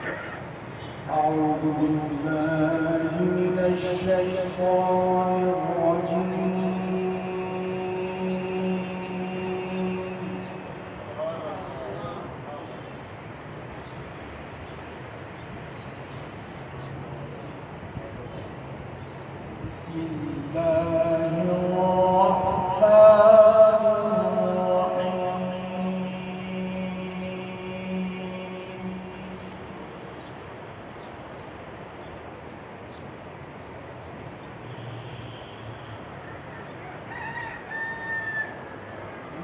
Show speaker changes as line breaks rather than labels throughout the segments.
أعوذ بالله من الشيطان الرجيم. بسم الله الرحمن الرحيم.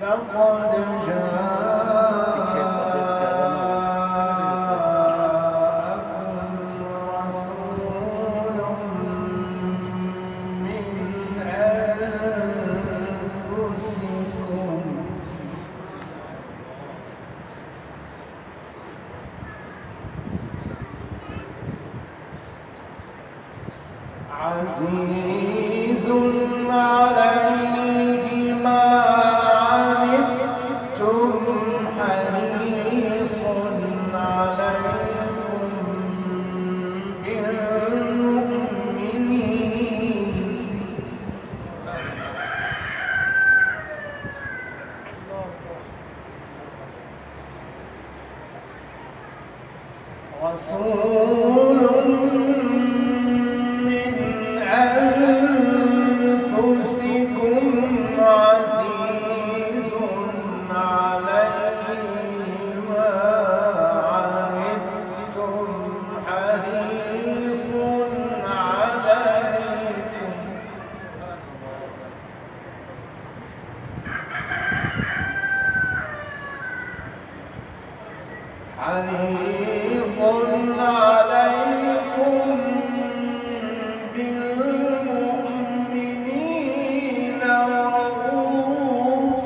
لقد جاءكم رسول من أنفسكم عزيز عليه ما حريص عليكم بالمؤمنين رسول من أنفسكم عزيز عليه ما عنتم حريص عليكم بالمؤمنين رؤوف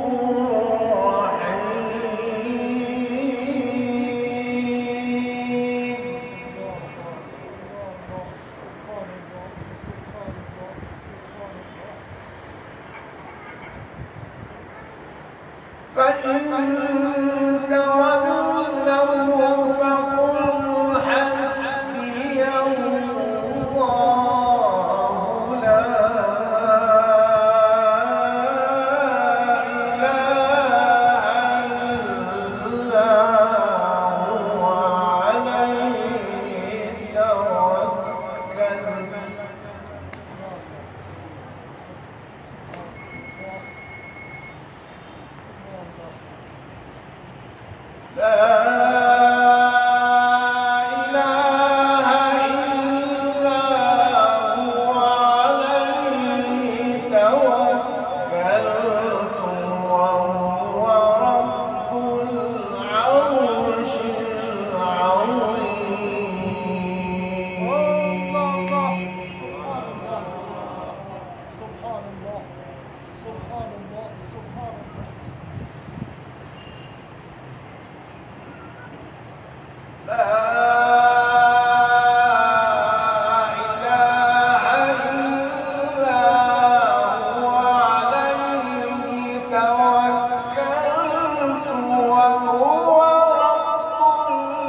رحيم. فإن تولوا فقل حسبي الله لا إله إلا هو عليه توكلت لا إله إلا هو عليه توكلت وهو رب العرش العظيم.
سبحان الله سبحان الله سبحان الله.
لا إله إلا هو عليه توكلت وهو رب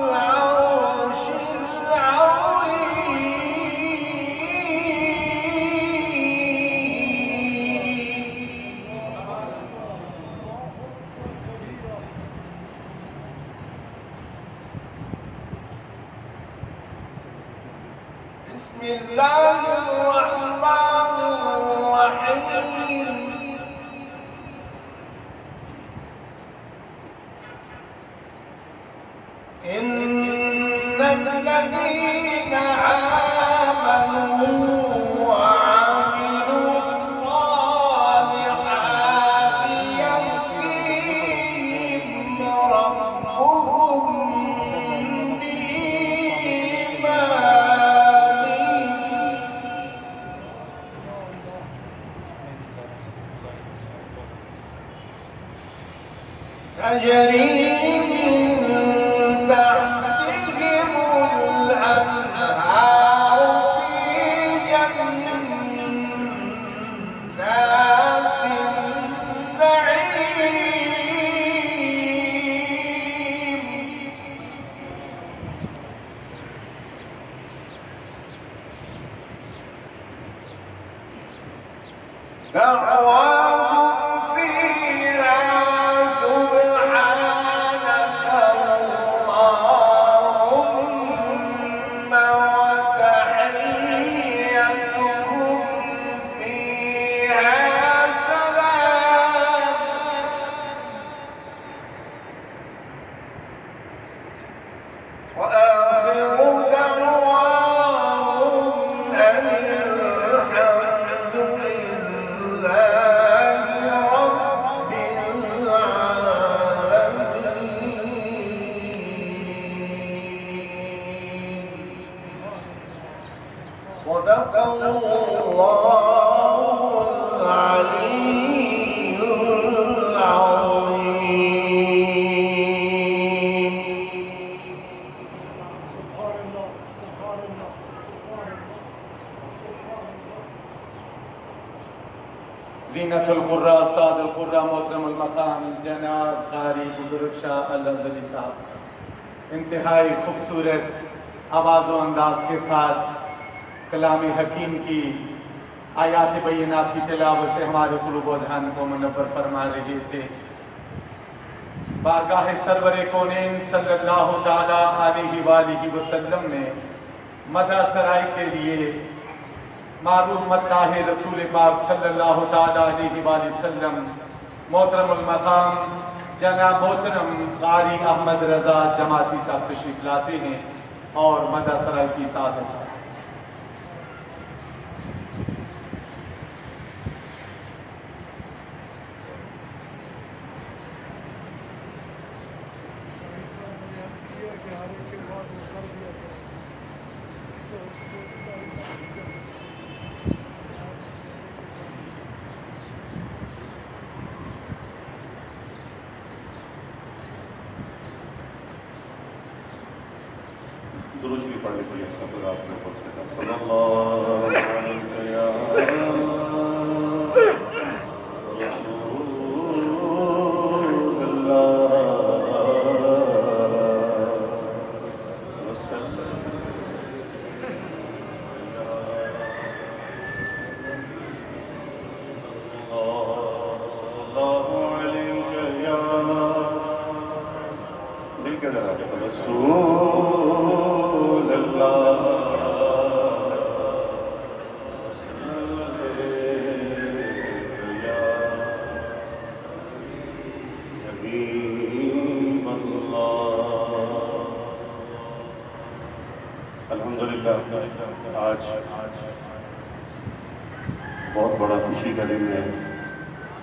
العرش العظيم. بسم الله الرحمن الرحيم. إن الذين آمنوا وعملوا الصالحات يهديهم ربهم تجري من تحتهم الأنهار في جنات النعيم. دعواهم فيها سبحانك اللهم وتحيتهم فيها سلام وآخر دعواهم أن الحمد لله رب العالمين. صدق الله العلي العظيم.
سبحان الله سبحان الله سبحان الله سبحان الله.
زینت القرہ استاد القرہ محترم المقام جناب قاری بزرگ شاہ الازلی صاحب انتہائی خوبصورت آواز و انداز کے ساتھ کلام حکیم کی آیات بینات کی تلاوت سے ہمارے قلوب و ذہن کو منور فرما رہے تھے. بارگاہ سرور کونین صلی اللہ تعالی علیہ وآلہ وسلم نے مدح سرائی کے لیے معروف مداح رسول پاک صلی اللہ تعالی علیہ وآلہ وسلم محترم المقام جناب محترم قاری احمد رضا جماعتی صاحب تشریف لاتے ہیں اور مدح سرائی کی سازت حاصل.
درود بھی پڑھ لیجیے سب آپ نے پڑھتے ہیں صلی اللہ علیہ یا رسول اللہ وسلم. صلی اللہ علیہ یا مل کے ذرا رسول اللہ یا حبیب اللہ. الحمدللہ آج بہت بڑا خوشی کا دن ہے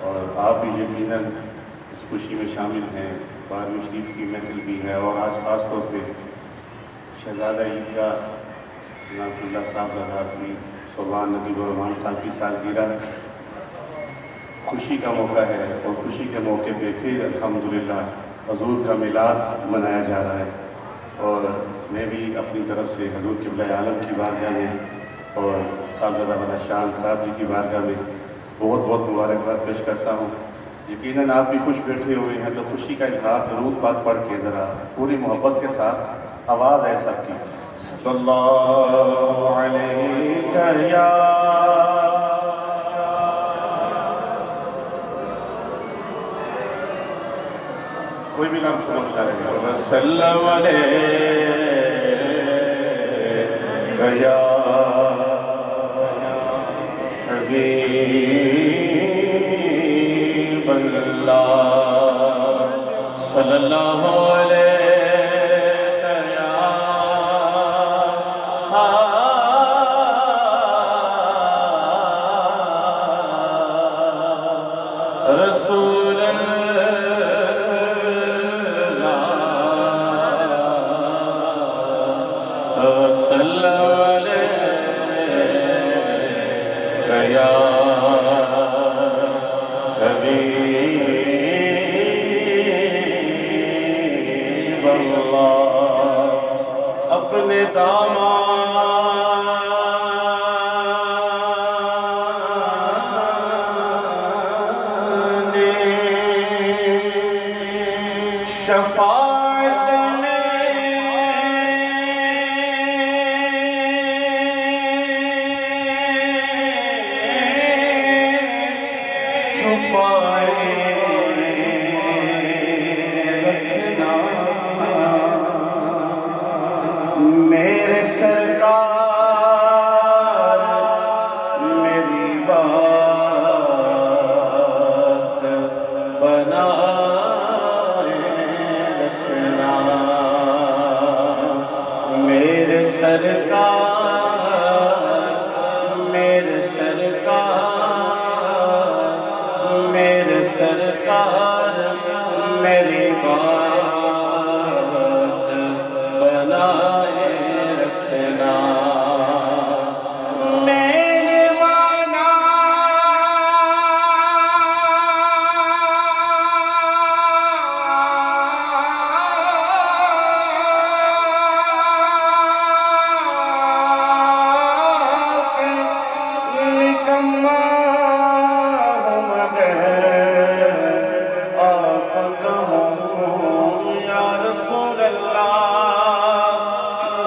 اور آپ بھی یقیناً اس خوشی میں شامل ہیں. 12ویں شریف کی محفل بھی ہے اور آج خاص طور پہ شہزادہ عیدگاہ نعمت اللہ صاحبزادہ کی سلطان نبی الرحمان صاحب کی سالگرہ خوشی کا موقع ہے اور خوشی کے موقع پہ پھر الحمدللہ حضور کا میلاد منایا جا رہا ہے. اور میں بھی اپنی طرف سے حضور قبلہ عالم کی بارگاہ میں اور صاحبزادہ والا شان صاحب جی کی بارگاہ میں بہت بہت مبارکباد پیش کرتا ہوں. یقیناً آپ بھی خوش بیٹھے ہوئے ہیں تو خوشی کا اظہار درود پاک پڑھ کے ذرا پوری محبت کے ساتھ آواز ایسا کی صلی اللہ علیہ یا کوئی بھی نام سمجھتا رہے گا وسلم علیہ یا حبیب اللہ صلی اللہ علیہ یا رسول اللہ صلی اللہ علیہ یا حبیب اللہ. اپنے دامان شفاعت
سرکار میرے سرکار میرے سرکار میری بات بنائے رکھنا میرے والا نکما ہوں مگر آپ کہوں یا رسول اللہ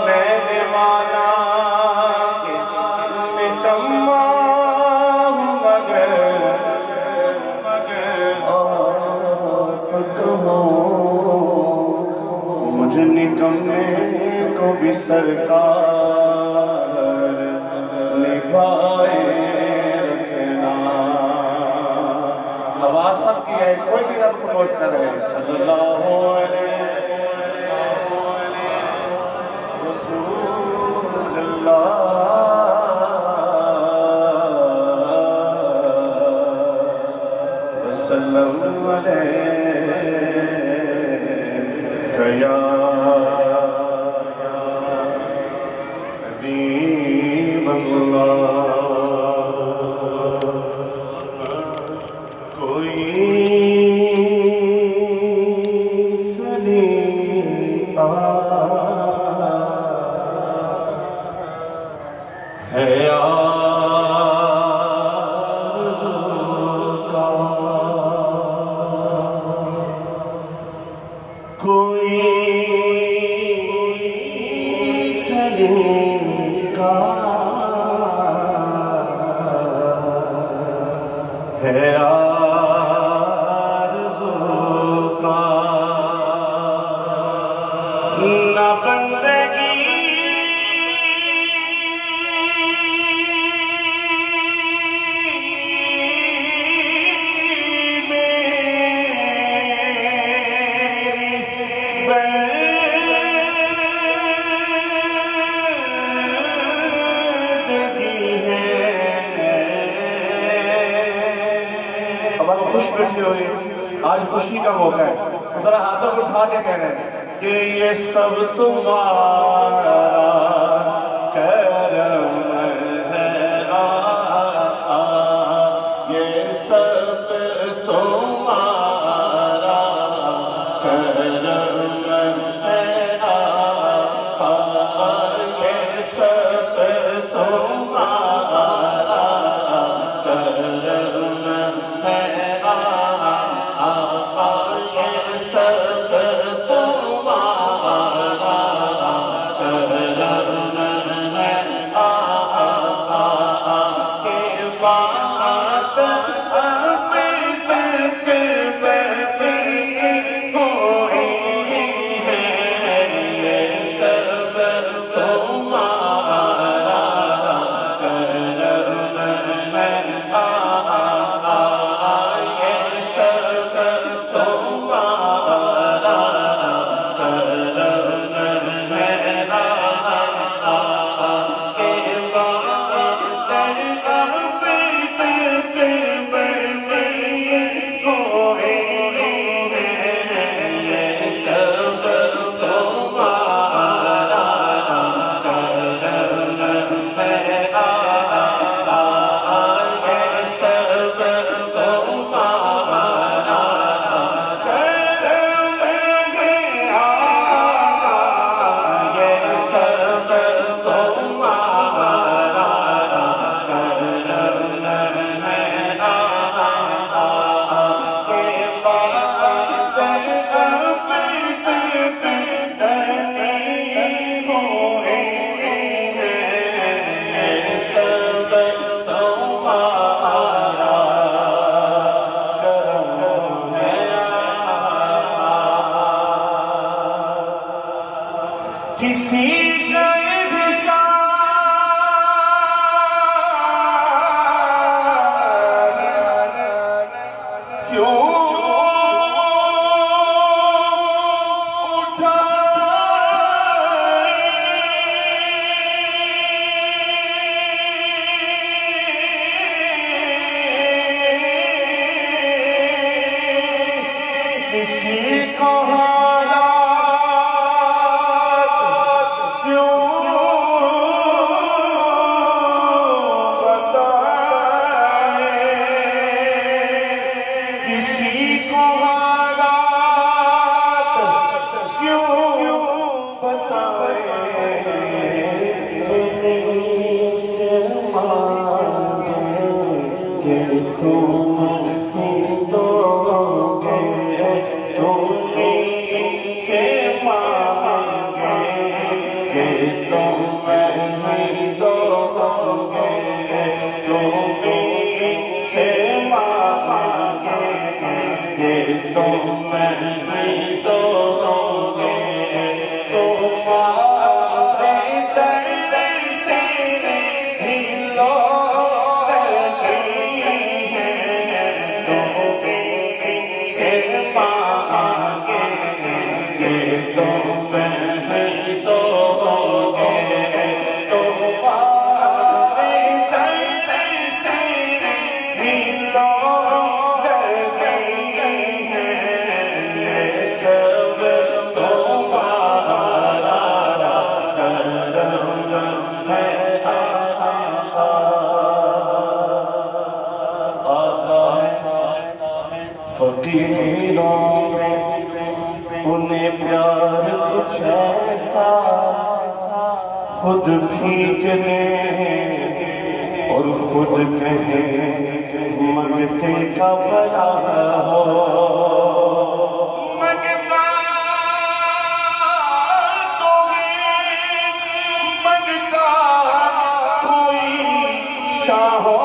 میں دیوانہ کہ نکما ہوں مگر آپ کہوں مجھ نکمے کو بھی سرکار نبھائے رکھنا آواز سب کی ہے کوئی بھی رب کو پہنچتا رہے صلی اللہ علیہ رسول اللہ وسلم علیہ یا حبیب اللہ کوئی سلیقہ ہے آرزو کا کوئی سلیقہ ہے آرزو کا نہ بندگی خوش بیٹھے ہوئے آج خوشی کا موقع ہے ذرا ہاتھوں کو اٹھا کے کہنا ہے کہ یہ سب تمہارا کرم ہے یہ سب تمہارا کرم ہے یہ سب تمہارا کرم ہے کسی کا احسان کیوں اٹھائے کچھ ایسا خود بھیگ لیں اور خود کہیں منگتے کا بڑا ہو منگتا تو منگتا کوئی شاہوں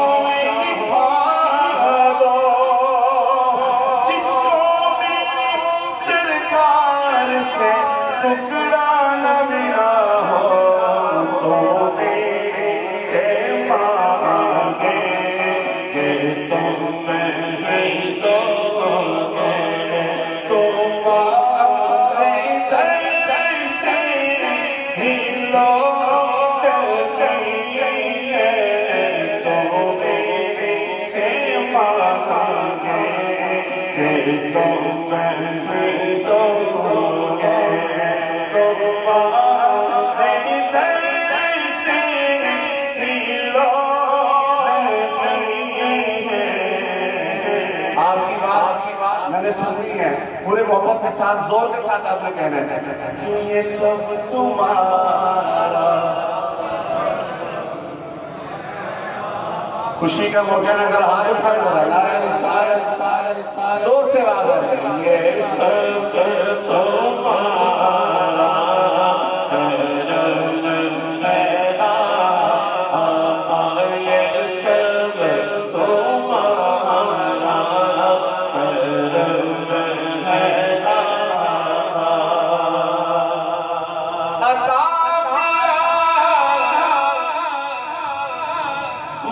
پورے محبت کے ساتھ زور کے ساتھ آپ نے کہنا ہے یہ سب تمہارا خوشی کا موقع ہے اگر ہاتھ اٹھائے ہو رہا ہے زور سے آواز ہے یہ سب تمہارا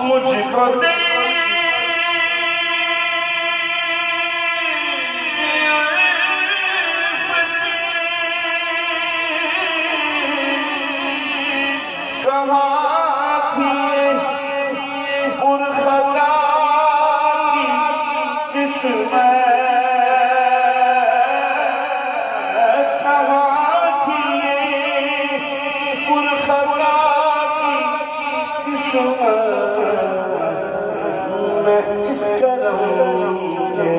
مجھ کو دے کہاں تھی پرخطا کی قسمت کہاں تھی پرخطا کی قسمت اس کرم کے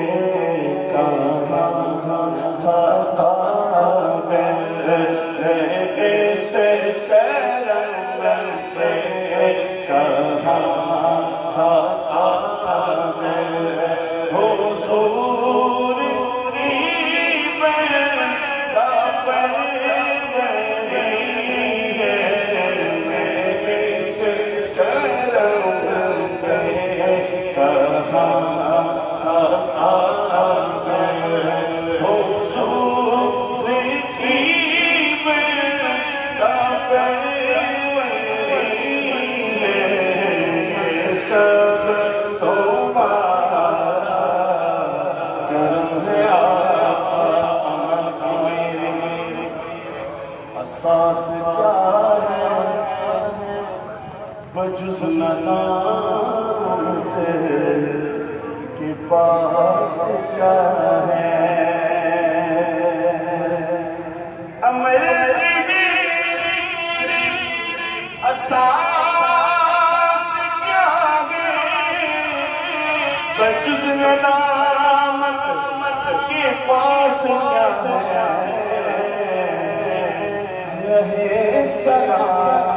کہاں تھا سے سرم پہ کہاں تھا حضور کی بندہ پروری ہے اس سرم پہ احساس کیا ہے بجز نام کے پاس کیا ہے امر احساس کیا ہے بجز نام کے پاس کیا ہے رہے سلام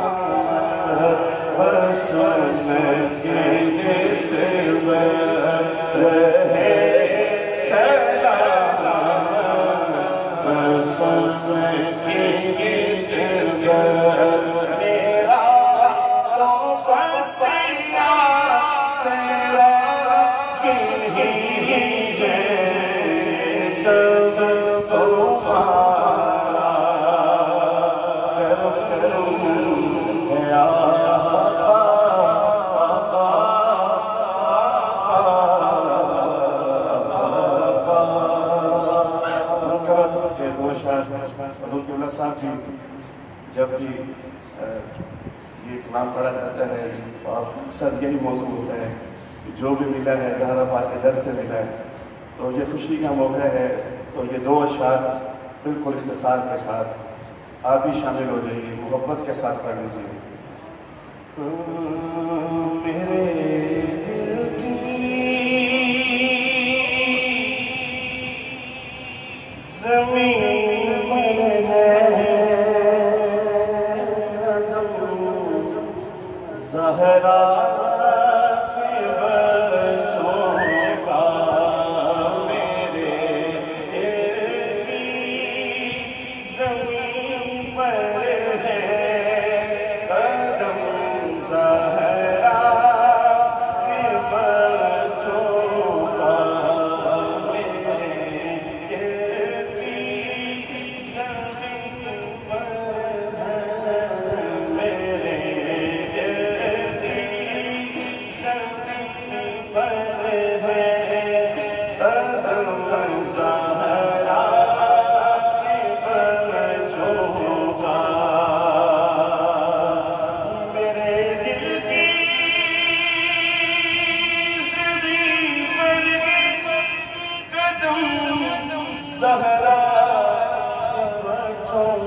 بس سجدے سے رہے سلام بس سجدے سے میرا تو بس جب بھی یہ کلام پڑھا جاتا ہے اور اکثر یہی موضوع ہوتا ہے کہ جو بھی ملا ہے زہرا پاک کے در سے ملا ہے، تو یہ خوشی کا موقع ہے، تو یہ دو اشعار بالکل اختصار کے ساتھ آپ بھی شامل ہو جائیے، محبت کے ساتھ پڑھ لیجیے۔ میرے دل کی زمین پر ہے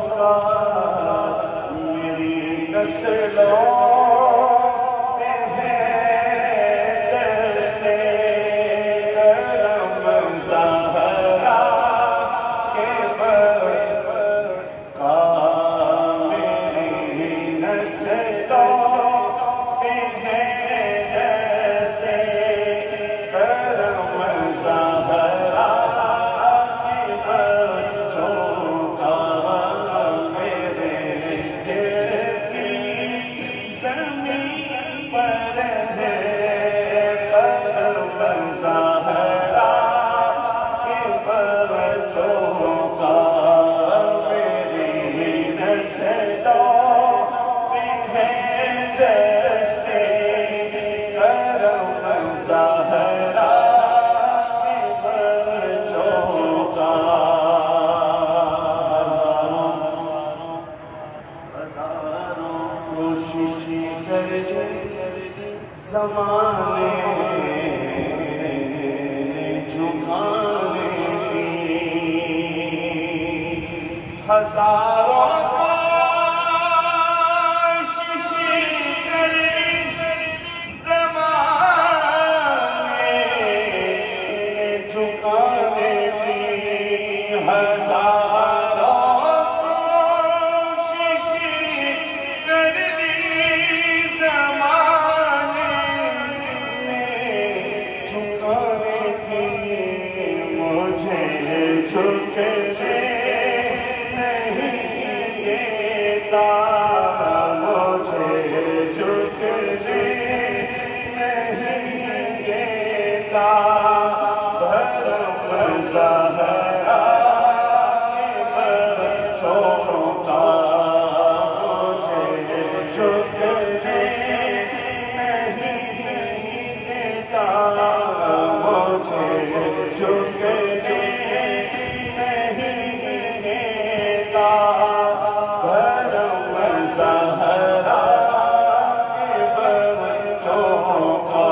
چونکا میری نسلوں میں ہے دست کرم زہرا کے برکا میری نسلوں میں ہے دست کرم زہرا کے برچوں میرے دل کی زمین پر ہے قدم زہرا کے برچوں میری نسلوں میں ہے دست کرم زہرا کے برچوں ہزاروں کوشش کر زمانے جھکانے ہزاروں کوشش کر زمانے جھکانے کی ہزاروں کوشش کر زمانے جھکانے کی مجھے جھکنے نہیں دیتا مجھے جھکنے نہیں دیتا بھرم زہرا کے برچوں کا مجھے جھکنے نہیں دیتا مجھے جھکنے نہیں دیتا بھرم زہرا کے برچوں کا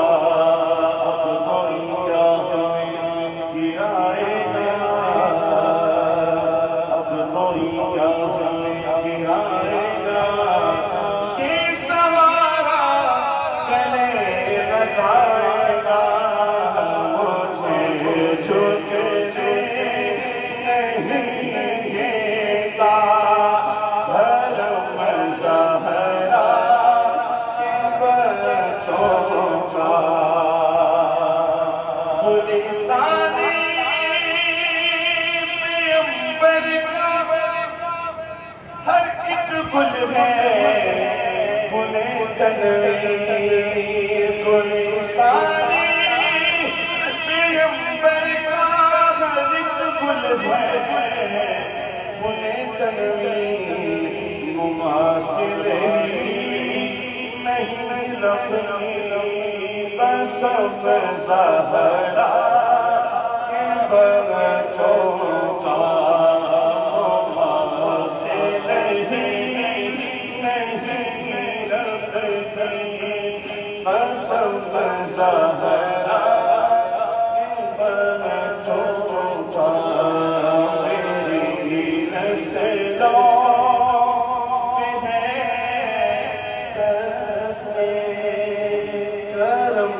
اب کوئی کیا گرائے گا اب کوئی کیا گرائے گا یہ سہارا گلے لگائے گا مجھے جھکنے نہیں دیتا بھرم زہرا کے برچوں کا گلستانی پیمبر کا ہر ایک گل ہے گل تنویر گلستانی پیمبر کا ہر ایک گل ہے گل تنویر مماثل نہیں لگتی بس زہرا کے برچوں کا مماثل نہیں لگتی بس زہرا کے برچوں کا میری نسلوں میں ہے دست کرم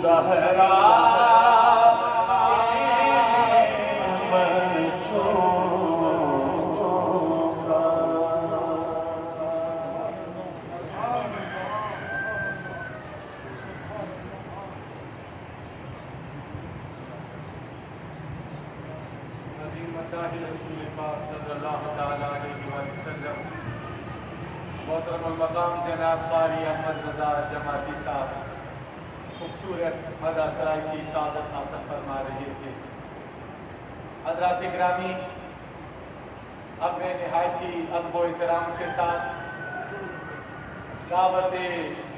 زہرا کے برچوں کا
عظیم مداح رسول پاک صلی اللہ تعالیٰ علیہ وآلہ وسلم محترم المقام جناب قاری احمد رضا جماعتی صاحب خوبصورت مدح سرائی کی سعادت حاصل فرما رہے تھے. حضرات گرامی، اب میں نہایت ہی ادب و احترام کے ساتھ دعوت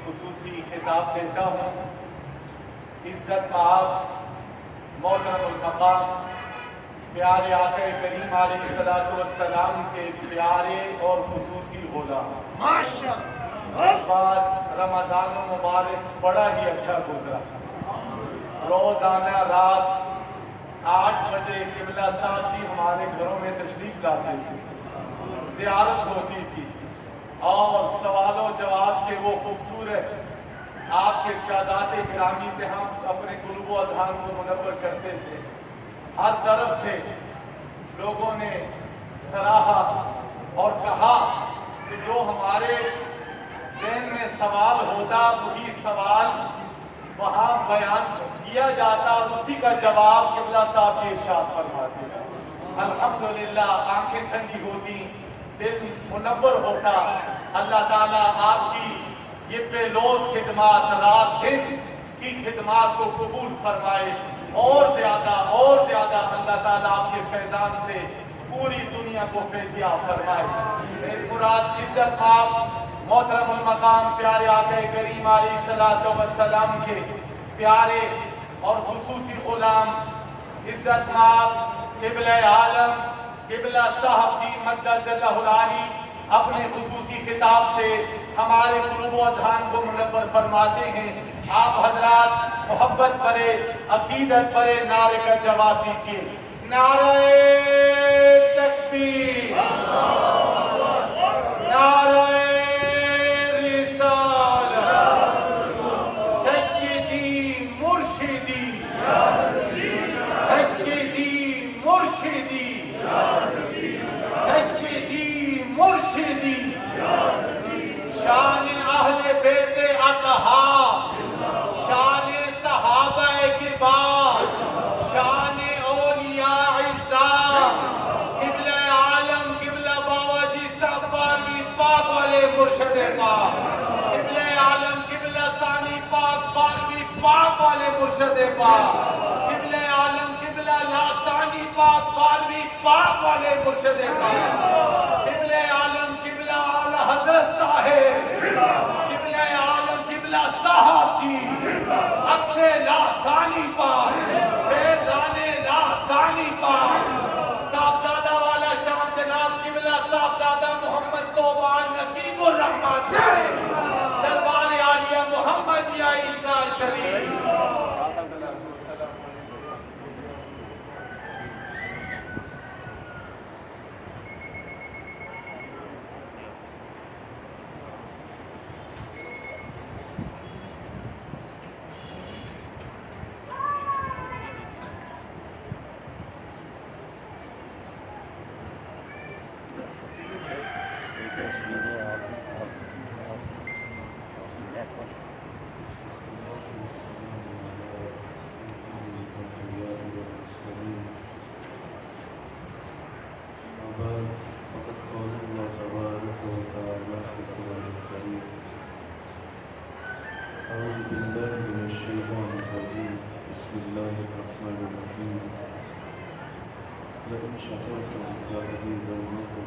خصوصی خطاب دیتا ہوں. عزت مآب محترم المقام پیارے آقا کریم علیہ السلام کے پیارے اور خصوصی غلام، اس بار رمضان مبارک بڑا ہی اچھا گزرا. روزانہ رات 8 بجے قبلہ صاحب جی ہمارے گھروں میں تشریف لاتے تھے، زیارت ہوتی تھی اور سوال و جواب کے وہ خوبصورت آپ کے ارشادات گرامی سے ہم اپنے قلوب و اذہان کو منور کرتے تھے۔ ہر طرف سے لوگوں نے سراہا اور کہا کہ جو ہمارے ذہن میں سوال ہوتا وہی سوال وہاں بیان کیا جاتا اور اسی کا جواب قبلہ صاحب کی ارشاد فرماتے۔ الحمدللہ آنکھیں ٹھنڈی ہوتی، دل منور ہوتا۔ اللہ تعالیٰ آپ کی یہ بے لوز خدمات، رات دن کی خدمات کو قبول فرمائے، اور زیادہ اللہ تعالیٰ آپ کے فیضان سے پوری دنیا کو فیضیاب فرمائے۔ میری مراد عزت آپ محترم المقام پیارے آقا کریم علیہ الصلوۃ والسلام کے پیارے اور خصوصی غلام عزت مآب قبلہ عالم قبلہ صاحب جی مقدس اللہ العالی اپنے خصوصی خطاب سے ہمارے قلوب و اذہان کو منور فرماتے ہیں۔ آپ حضرات محبت برے عقیدت برے نعرے کا جواب دیجیے، نعرہ تکبیر، نعرہ شان اہل بیت اطہار، شان صحابہ کرام، شان اولیاء اعزام، قبلہ عالم قبلہ بابا جی صاحب 12ویں پاک والے مرشد پاک، قبلہ عالم قبلہ ثانی پاک 12ویں پاک والے مرشد پاک، قبلہ عالم قبلہ ثانی پاک 12ویں پاک والے مرشد پاک، قبلہ عالم قبلہ اعلی حضرت صاحب، قبلہ عالم قبلہ صاحب جی عکس لا ثانی پاک، فیضان لا ثانی پاک، صاحبزادہ والا شان جناب قبلہ صاحبزادہ محمد صوبان نقیب الرحمن صاحب، دربار عالیہ محمدیہ عیدگاہ شریف۔
لئن شكرتم لأزيدنكم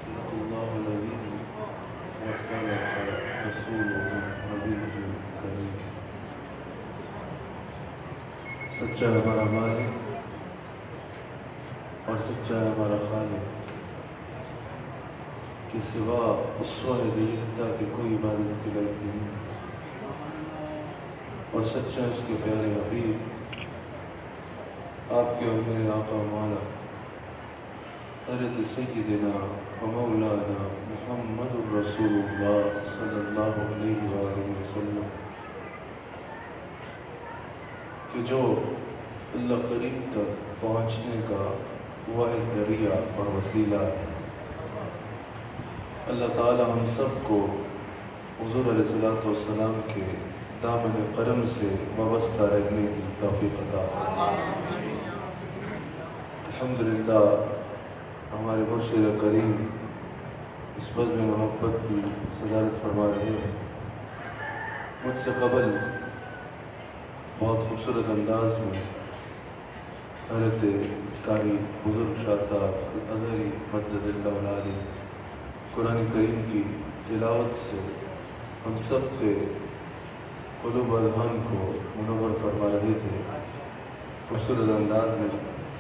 صدق الله العظيم وصدق رسوله النبي الكريم۔ سچا ہمارا مالک اور سچا ہمارا خالق کے سوا اسوہ دیتا کہ کوئی عبادت کے لائق نہیں، اور سچا اس کے پیارے حبیب آپ کے اور میرے آقا مولا حضرت سیدنا و مولانا محمد الرسول اللہ صلی اللہ علیہ وآلہ وسلم کہ جو اللہ قریب تک پہنچنے کا واحد ذریعہ اور وسیلہ ہے۔ اللہ تعالی ہم سب کو حضور علیہ السلام کے دامن کرم سے وابستہ رہنے کی توفیق عطا فرمائے۔ الحمدللہ ہمارے مرشد کریم اس بزم محبت کی صدارت فرما رہے ہیں۔ مجھ سے قبل بہت خوبصورت انداز میں حضرت قاری بزرگ شاہ صاحب الازہری مجدد اللہ العالی قرآن کریم کی تلاوت سے ہم سب کے قلوب و اذہان کو منور فرما رہے تھے۔ خوبصورت انداز میں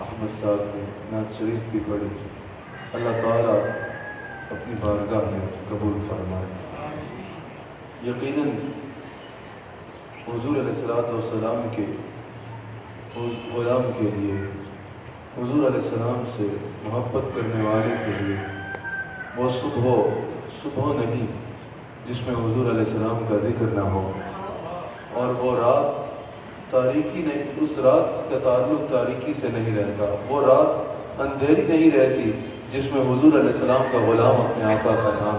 احمد صاحب نے نعت شریف بھی پڑھی۔ اللہ تعالیٰ اپنی بارگاہ میں قبول فرمائے۔ یقیناً حضور علیہ السلام کے غلام کے لیے، حضور علیہ السلام سے محبت کرنے والے کے لیے وہ صبح نہیں جس میں حضور علیہ السلام کا ذکر نہ ہو، اور وہ رات تاریکی نہیں، اس رات کا تعلق تاریکی سے نہیں رہتا، وہ رات اندھیری نہیں رہتی جس میں حضور علیہ السلام کا غلام اپنے آقا کا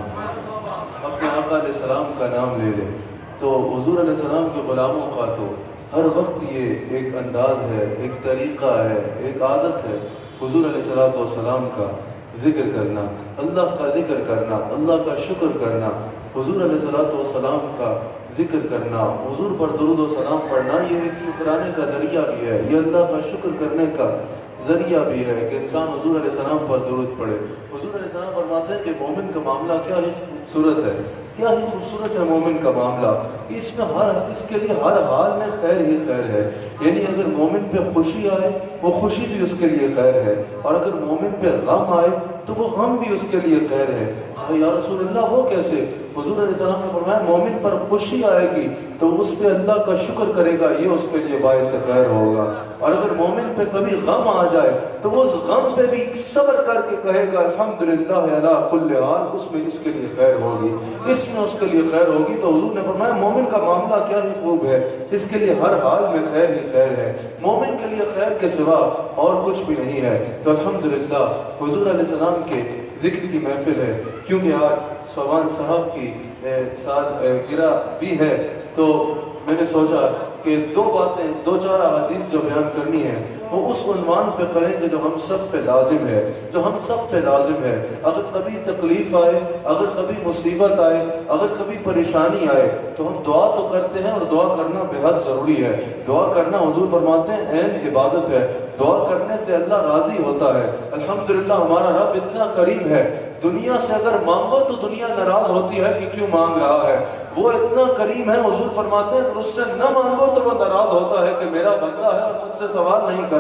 اپنے آقا علیہ السلام کا نام لے لے۔ تو حضور علیہ السلام کے غلاموں کا تو ہر وقت یہ ایک انداز ہے، ایک طریقہ ہے، ایک عادت ہے حضور علیہ السلام کا ذکر کرنا، اللہ کا ذکر کرنا، اللہ کا شکر کرنا، حضور علیہ السلام کا ذکر کرنا، حضور پر درود و سلام پڑھنا۔ یہ ایک شکرانے کا ذریعہ بھی ہے، یہ اللہ کا شکر کرنے کا ذریعہ بھی ہے کہ انسان حضور علیہ السلام پر درود پڑھے۔ حضور علیہ السلام فرماتے ہیں کہ مومن کا معاملہ کیا ہی خوبصورت ہے، کیا ہی خوبصورت ہے مومن کا معاملہ، کہ اس کے لیے ہر حال میں خیر ہی خیر ہے۔ یعنی اگر مومن پہ خوشی آئے وہ خوشی بھی اس کے لیے خیر ہے، اور اگر مومن پہ غم آئے تو وہ غم بھی اس کے لیے خیر ہے۔ یا رسول اللہ وہ کیسے؟ حضور علیہ السلام نے فرمایا مومن پر خوشی آئے گی تو اس پہ اللہ کا شکر کرے گا، یہ اس کے لیے باعث خیر ہوگا، اور اگر مومن پہ کبھی غم آ جائے تو وہ اس غم پہ بھی صبر کر کے کہے گا الحمدللہ علی کل حال، اس میں اس کے لیے خیر ہوگی، اس میں اس کے لیے خیر ہوگی۔ تو حضور نے فرمایا مومن کا معاملہ کیا ہی خوب ہے، اس کے لیے ہر حال میں خیر ہی خیر ہے، مومن کے لیے خیر کے سوا اور کچھ بھی نہیں ہے۔ تو الحمدللہ حضور علیہ السلام کے ذکر کی محفل ہے، کیونکہ آج سوان صاحب کی سال گرہ بھی ہے، تو میں نے سوچا کہ دو چار احادیث جو بیان کرنی ہے وہ اس عنوان پہ کریں گے جو ہم سب پہ لازم ہے، اگر کبھی تکلیف آئے، اگر کبھی مصیبت آئے، اگر کبھی پریشانی آئے تو ہم دعا تو کرتے ہیں، اور دعا کرنا بے حد ضروری ہے۔ دعا کرنا حضور فرماتے ہیں اہم عبادت ہے، دعا کرنے سے اللہ راضی ہوتا ہے۔ الحمدللہ ہمارا رب اتنا کریم ہے، دنیا سے اگر مانگو تو دنیا ناراض ہوتی ہے کہ کیوں مانگ رہا ہے، وہ اتنا کریم ہے، حضور فرماتے ہیں اس سے نہ مانگو تو وہ ناراض ہوتا ہے کہ میرا بندہ ہے اور مجھ سے سوال نہیں کرتا۔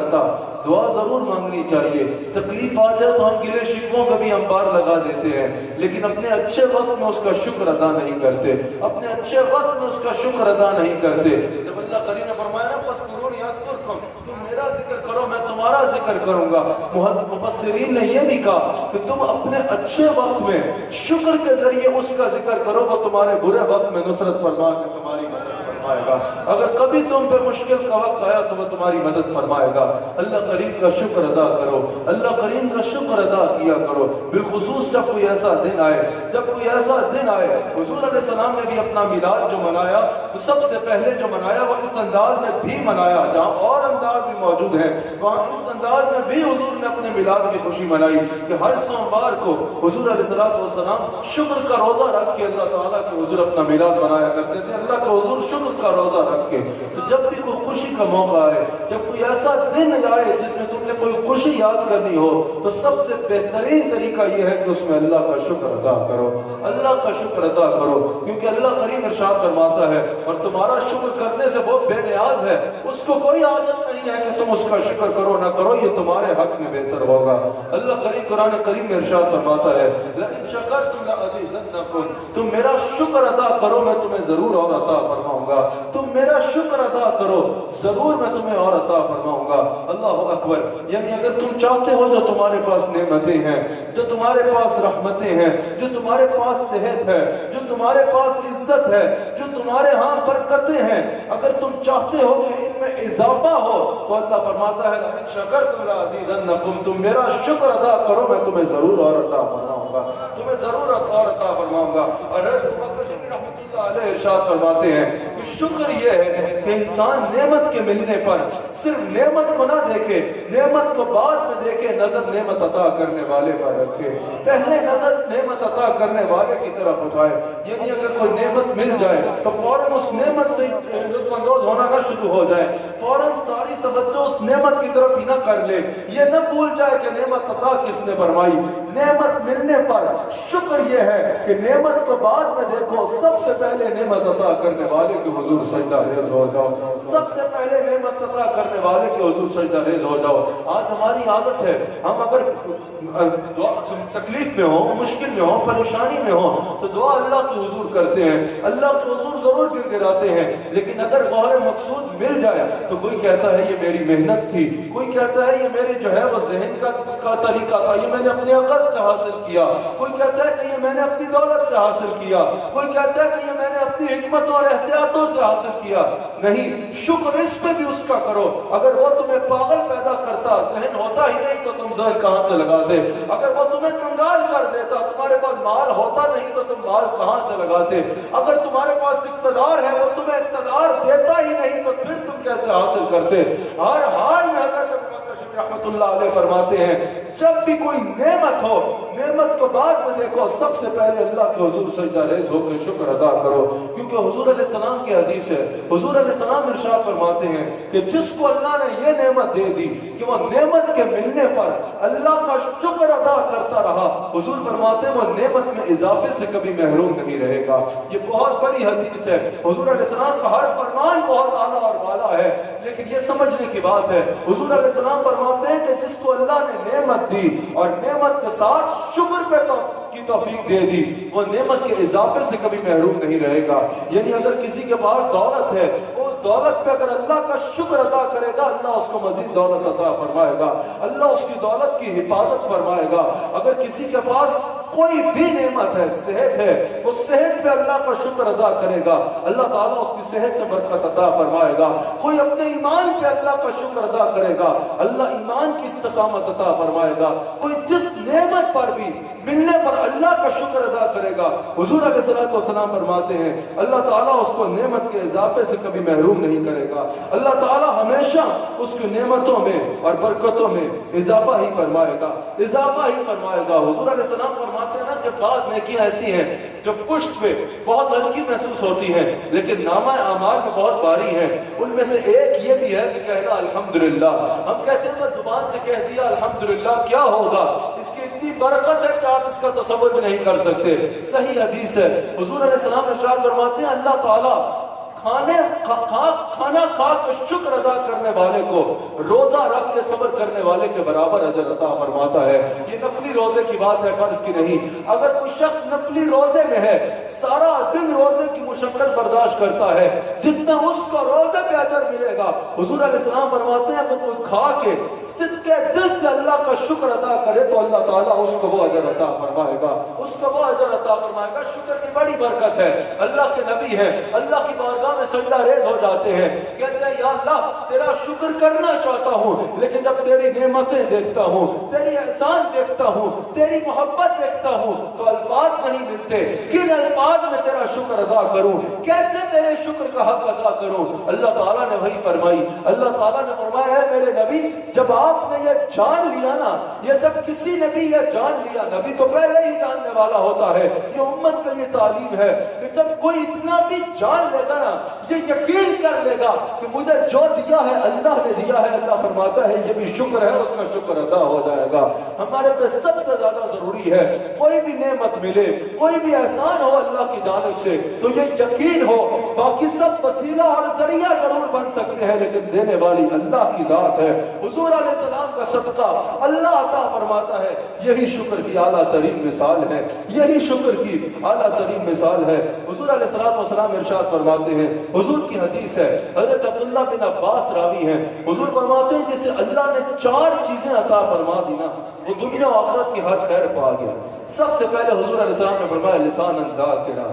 دعا ضرور مانگنی چاہیے، تکلیف آ جائے تو ہم گلے شکووں کا بھی انبار لگا دیتے ہیں، لیکن اپنے اچھے وقت میں اس کا شکر ادا نہیں کرتے، اپنے اچھے وقت میں اس کا شکر ادا نہیں کرتے۔ جب اللہ کریم نے فرمایا نا فَاذْكُرُونِي أَذْكُرْكُمْ، تم میرا ذکر کرو میں تمہارا ذکر کروں گا، مفسرین نے یہ بھی کہا کہ تم اپنے اچھے وقت میں شکر کے ذریعے اس کا ذکر کرو، وہ تمہارے برے وقت میں نصرت فرما کے تمہاری مدد فرمائے گا۔ اگر کبھی تم پہ مشکل کا وقت آیا تو وہ تمہاری مدد فرمائے گا۔ اللہ کریم کا شکر ادا کرو، اللہ کریم کا شکر ادا کیا کرو، بالخصوص جب کوئی ایسا دن آئے، حضور علیہ السلام نے بھی اپنا میلاد جو منایا وہ سب سے پہلے جو منایا وہ اس انداز میں بھی منایا، جہاں اور انداز بھی موجود ہے وہاں اس انداز میں بھی حضور نے اپنے میلاد کی خوشی منائی کہ ہر سوموار کو حضور علیہ السلام شکر کا روزہ رکھ کے اللہ تعالیٰ کے حضور اپنا میلاد منایا کرتے تھے، اللہ کا حضور شکر کا روزہ رکھ کے۔ تو جب بھی کوئی خوشی کا موقع آئے، جب کوئی ایسا دن آئے جس میں تم نے کوئی خوشی یاد کرنی ہو، تو سب سے بہترین طریقہ یہ ہے کہ اس میں اللہ کا شکر ادا کرو، اللہ کا شکر ادا کرو، کیونکہ اللہ کریم ارشاد فرماتا ہے اور تمہارا شکر کرنے سے بہت بے نیاز ہے، اس کو کوئی عادت نہیں ہے کہ تم اس کا شکر کرو نہ کرو، یہ تمہارے حق میں بہتر ہوگا۔ اللہ کریم قرآن کریم میں ارشاد فرماتا ہے لَإِن شَكَرْتُمْ لَأَزِيدَنَّكُمْ، تم میرا شکر ادا کرو میں تمہیں ضرور اور عطا فرماؤں گا، تم میرا شکر ادا کرو ضرور میں تمہیں اور عطا فرماؤں گا۔ اللہ اکبر، یعنی اگر تم چاہتے ہو جو تمہارے پاس نعمتیں ہیں، جو تمہارے پاس رحمتیں ہیں، جو تمہارے پاس صحت ہے، جو تمہارے پاس عزت ہے، جو تمہارے ہاں برکتیں ہیں، اگر تم چاہتے ہو کہ ان میں اضافہ ہو تو اللہ فرماتا ہے لَإِن شَكَرْتُمْ لَأَزِيدَنَّكُمْ، تم میرا شکر ادا کرو میں تمہیں ضرور اور عطا فرماؤں گا، تمہیں ضرور اور عطا فرماؤں گا۔ اور رحمۃ اللہ علیہ ارشاد فرماتے ہیں کہ شکر یہ ہے کہ انسان نعمت کے ملنے پر صرف نعمت کو نہ دیکھے، نعمت کو بعد میں دیکھے، نظر نعمت عطا کرنے والے پر رکھے، پہلے نظر نعمت عطا کرنے والے کی طرف اٹھائے۔ یعنی اگر کوئی نعمت مل جائے تو فوراً اس نعمت سے لطف اندوز ہونا نہ شروع ہو جائے، فوراً ساری توجہ اس نعمت کی طرف ہی نہ کر لے، یہ نہ بھول جائے کہ نعمت عطا کس نے فرمائی۔ نعمت مل ملنے پر شکر یہ ہے کہ نعمت کو بعد میں دیکھو، سب سے پہلے نعمت عطا کرنے والے کے حضور سجدہ ریز ہو جاؤ، سب سے پہلے نعمت عطا کرنے والے کے حضور سجدہ ریز ہو جاؤ۔ آج ہماری عادت ہے، ہم اگر تکلیف میں ہوں، مشکل میں ہوں، پریشانی میں ہوں تو دعا اللہ کے حضور کرتے ہیں، اللہ کے حضور ضرور گر گراتے ہیں، لیکن اگر غور مقصود مل جائے تو کوئی کہتا ہے یہ میری محنت تھی، کوئی کہتا ہے یہ میرے جو ہے وہ ذہن کا طریقہ تھا، یہ میں نے اپنی عقل سے حاصل کیا، کوئی کہتا ہے کہ یہ میں نے اپنی دولت سے حاصل کیا، کوئی کہتا ہے کہ یہ میں نے اپنی حکمت اور احتیاطوں سے حاصل کیا۔ نہیں، شکر اس پہ بھی اس کا کرو۔ اگر وہ تمہیں پاگل پیدا کرتا، ذہن ہوتا ہی نہیں تو تم ذہن کہاں سے لگاتے؟ اگر وہ تمہیں کنگال کر دیتا، تمہارے پاس مال ہوتا نہیں تو تم مال کہاں سے لگاتے؟ اگر تمہارے پاس اقتدار ہے، وہ تمہیں اقتدار دیتا ہی نہیں تو پھر تم کیسے حاصل کرتے؟ ہر حال میں حضرت ابو بکر صدیق رحمۃ اللہ علیہ فرماتے ہیں جب بھی کوئی نعمت ہو، نعمت کو بعد میں دیکھو، سب سے پہلے اللہ کے حضور سجدہ ریز ہو کے شکر ادا کرو، کیونکہ حضور علیہ السلام کی حدیث ہے، حضور علیہ السلام ارشاد فرماتے ہیں کہ جس کو اللہ نے یہ نعمت دے دی کہ وہ نعمت کے ملنے پر اللہ کا شکر ادا کرتا رہا، حضور فرماتے ہیں وہ نعمت میں اضافے سے کبھی محروم نہیں رہے گا۔ یہ بہت بڑی حدیث ہے، حضور علیہ السلام کا ہر فرمان بہت اعلیٰ اور بالا ہے، لیکن یہ سمجھنے کی بات ہے، حضور علیہ السلام فرماتے ہیں کہ جس کو اللہ نے نعمت دی اور نعمت کے ساتھ شکر پہ کی توفیق دے دی، وہ نعمت کے اضافے سے کبھی محروم نہیں رہے گا۔ یعنی اگر کسی کے پاس دولت ہے، اس دولت پہ اگر اللہ کا شکر ادا کرے گا، اللہ اس کو مزید دولت عطا فرمائے گا، اللہ اس کی دولت کی حفاظت فرمائے گا۔ اگر کسی کے پاس کوئی بھی نعمت ہے، صحت ہے، وہ صحت پہ اللہ کا شکر ادا کرے گا، اللہ تعالیٰ اس کی صحت میں برکت عطا فرمائے گا۔ کوئی اپنے ایمان پہ اللہ کا شکر ادا کرے گا، اللہ ایمان کی استقامت عطا فرمائے گا۔ کوئی جس نعمت پر بھی ملنے پر اللہ کا شکر ادا کرے گا، حضور علیہ السلام فرماتے ہیں اللہ تعالیٰ اس کو نعمت کے اضافے سے کبھی محروم نہیں کرے گا، اللہ تعالیٰ ہمیشہ اس کی نعمتوں میں اور برکتوں میں اضافہ ہی فرمائے گا، اضافہ ہی فرمائے گا۔ حضور علیہ السلام فرماتے ہیں نا کہ بعض نیکیاں ایسی ہیں جو پشت پہ بہت ہلکی محسوس ہوتی ہیں لیکن نامہ اعمال میں بہت بھاری ہیں، ان میں سے ایک یہ بھی ہے کہ کہنا الحمدللہ۔ ہم کہتے ہیں بس زبان سے کہہ دیا الحمدللہ، کیا ہوگا؟ اس کی اتنی برکت ہے کہ آپ اس کا تصور بھی نہیں کر سکتے۔ صحیح حدیث ہے، حضور علیہ السلام ارشاد فرماتے ہیں اللہ تعالیٰ کھانا کھا کے شکر ادا کرنے والے کو روزہ رکھ کے صبر کرنے والے کے برابر اجر عطا فرماتا ہے۔ یہ نفلی روزے کی بات ہے، فرض کی نہیں۔ اگر کوئی شخص نفلی روزے میں ہے، سارا دن روزے کی مشقت برداشت کرتا ہے، جتنا اس کو روزے پہ اجر ملے گا، حضور علیہ السلام فرماتے ہیں کہ کوئی کھا کے صدقے دل سے اللہ کا شکر ادا کرے تو اللہ تعالیٰ اس کو وہ اجر عطا فرمائے گا، اس کو وہ اجر عطا فرمائے گا۔ شکر کی بڑی برکت ہے۔ اللہ کے نبی ہیں، اللہ کی بارگاہ میں سجدہ ریز ہو جاتے ہیں، کہتے ہیں یا اللہ تیرا شکر کرنا چاہتا ہوں، لیکن جب تیری نعمتیں دیکھتا ہوں، تیری احسان دیکھتا ہوں، تیری محبت دیکھتا ہوں تو الفاظ نہیں ملتے، کن الفاظ میں تیرا شکر ادا کروں، کیسے تیرے شکر کا حق ادا کروں؟ اللہ تعالیٰ نے وہی فرمائی، اللہ تعالیٰ نے فرمایا ہے میرے نبی جب آپ نے یہ جان لیا نا، یہ جب کسی نے بھی یہ جان لیا، نبی تو پہلے ہی جاننے والا ہوتا ہے، یہ امت کے لیے تعلیم ہے کہ جب کوئی اتنا بھی جان لے گا نا، یہ یقین کر لے گا کہ مجھے جو دیا ہے اللہ نے دیا ہے، اللہ فرماتا ہے یہ بھی شکر ہے، اس کا شکر ادا ہو جائے گا۔ ہمارے پہ سب سے زیادہ ضروری ہے کوئی بھی نعمت ملے، کوئی بھی احسان ہو اللہ کی جانب سے تو یہ یقین ہو، باقی سب وسیلہ اور ذریعہ ضرور بن سکتے ہیں لیکن دینے والی اللہ کی ذات ہے۔ حضور علیہ السلام کا صدقہ اللہ عطا فرماتا ہے، یہی شکر کی اعلیٰ ترین مثال ہے، یہی شکر کی اعلیٰ ترین مثال ہے۔ حضور علیہ السلام ارشاد فرماتے ہیں، حضور کی حدیث ہے، حضرت عبداللہ بن عباس راوی ہیں، حضور فرماتے ہیں جسے اللہ نے 4 چیزیں عطا فرما دی نا، وہ دنیا و آخرت کی ہر خیر پا گیا۔ سب سے پہلے حضور علیہ السلام نے فرمایا لسان ذاکرا،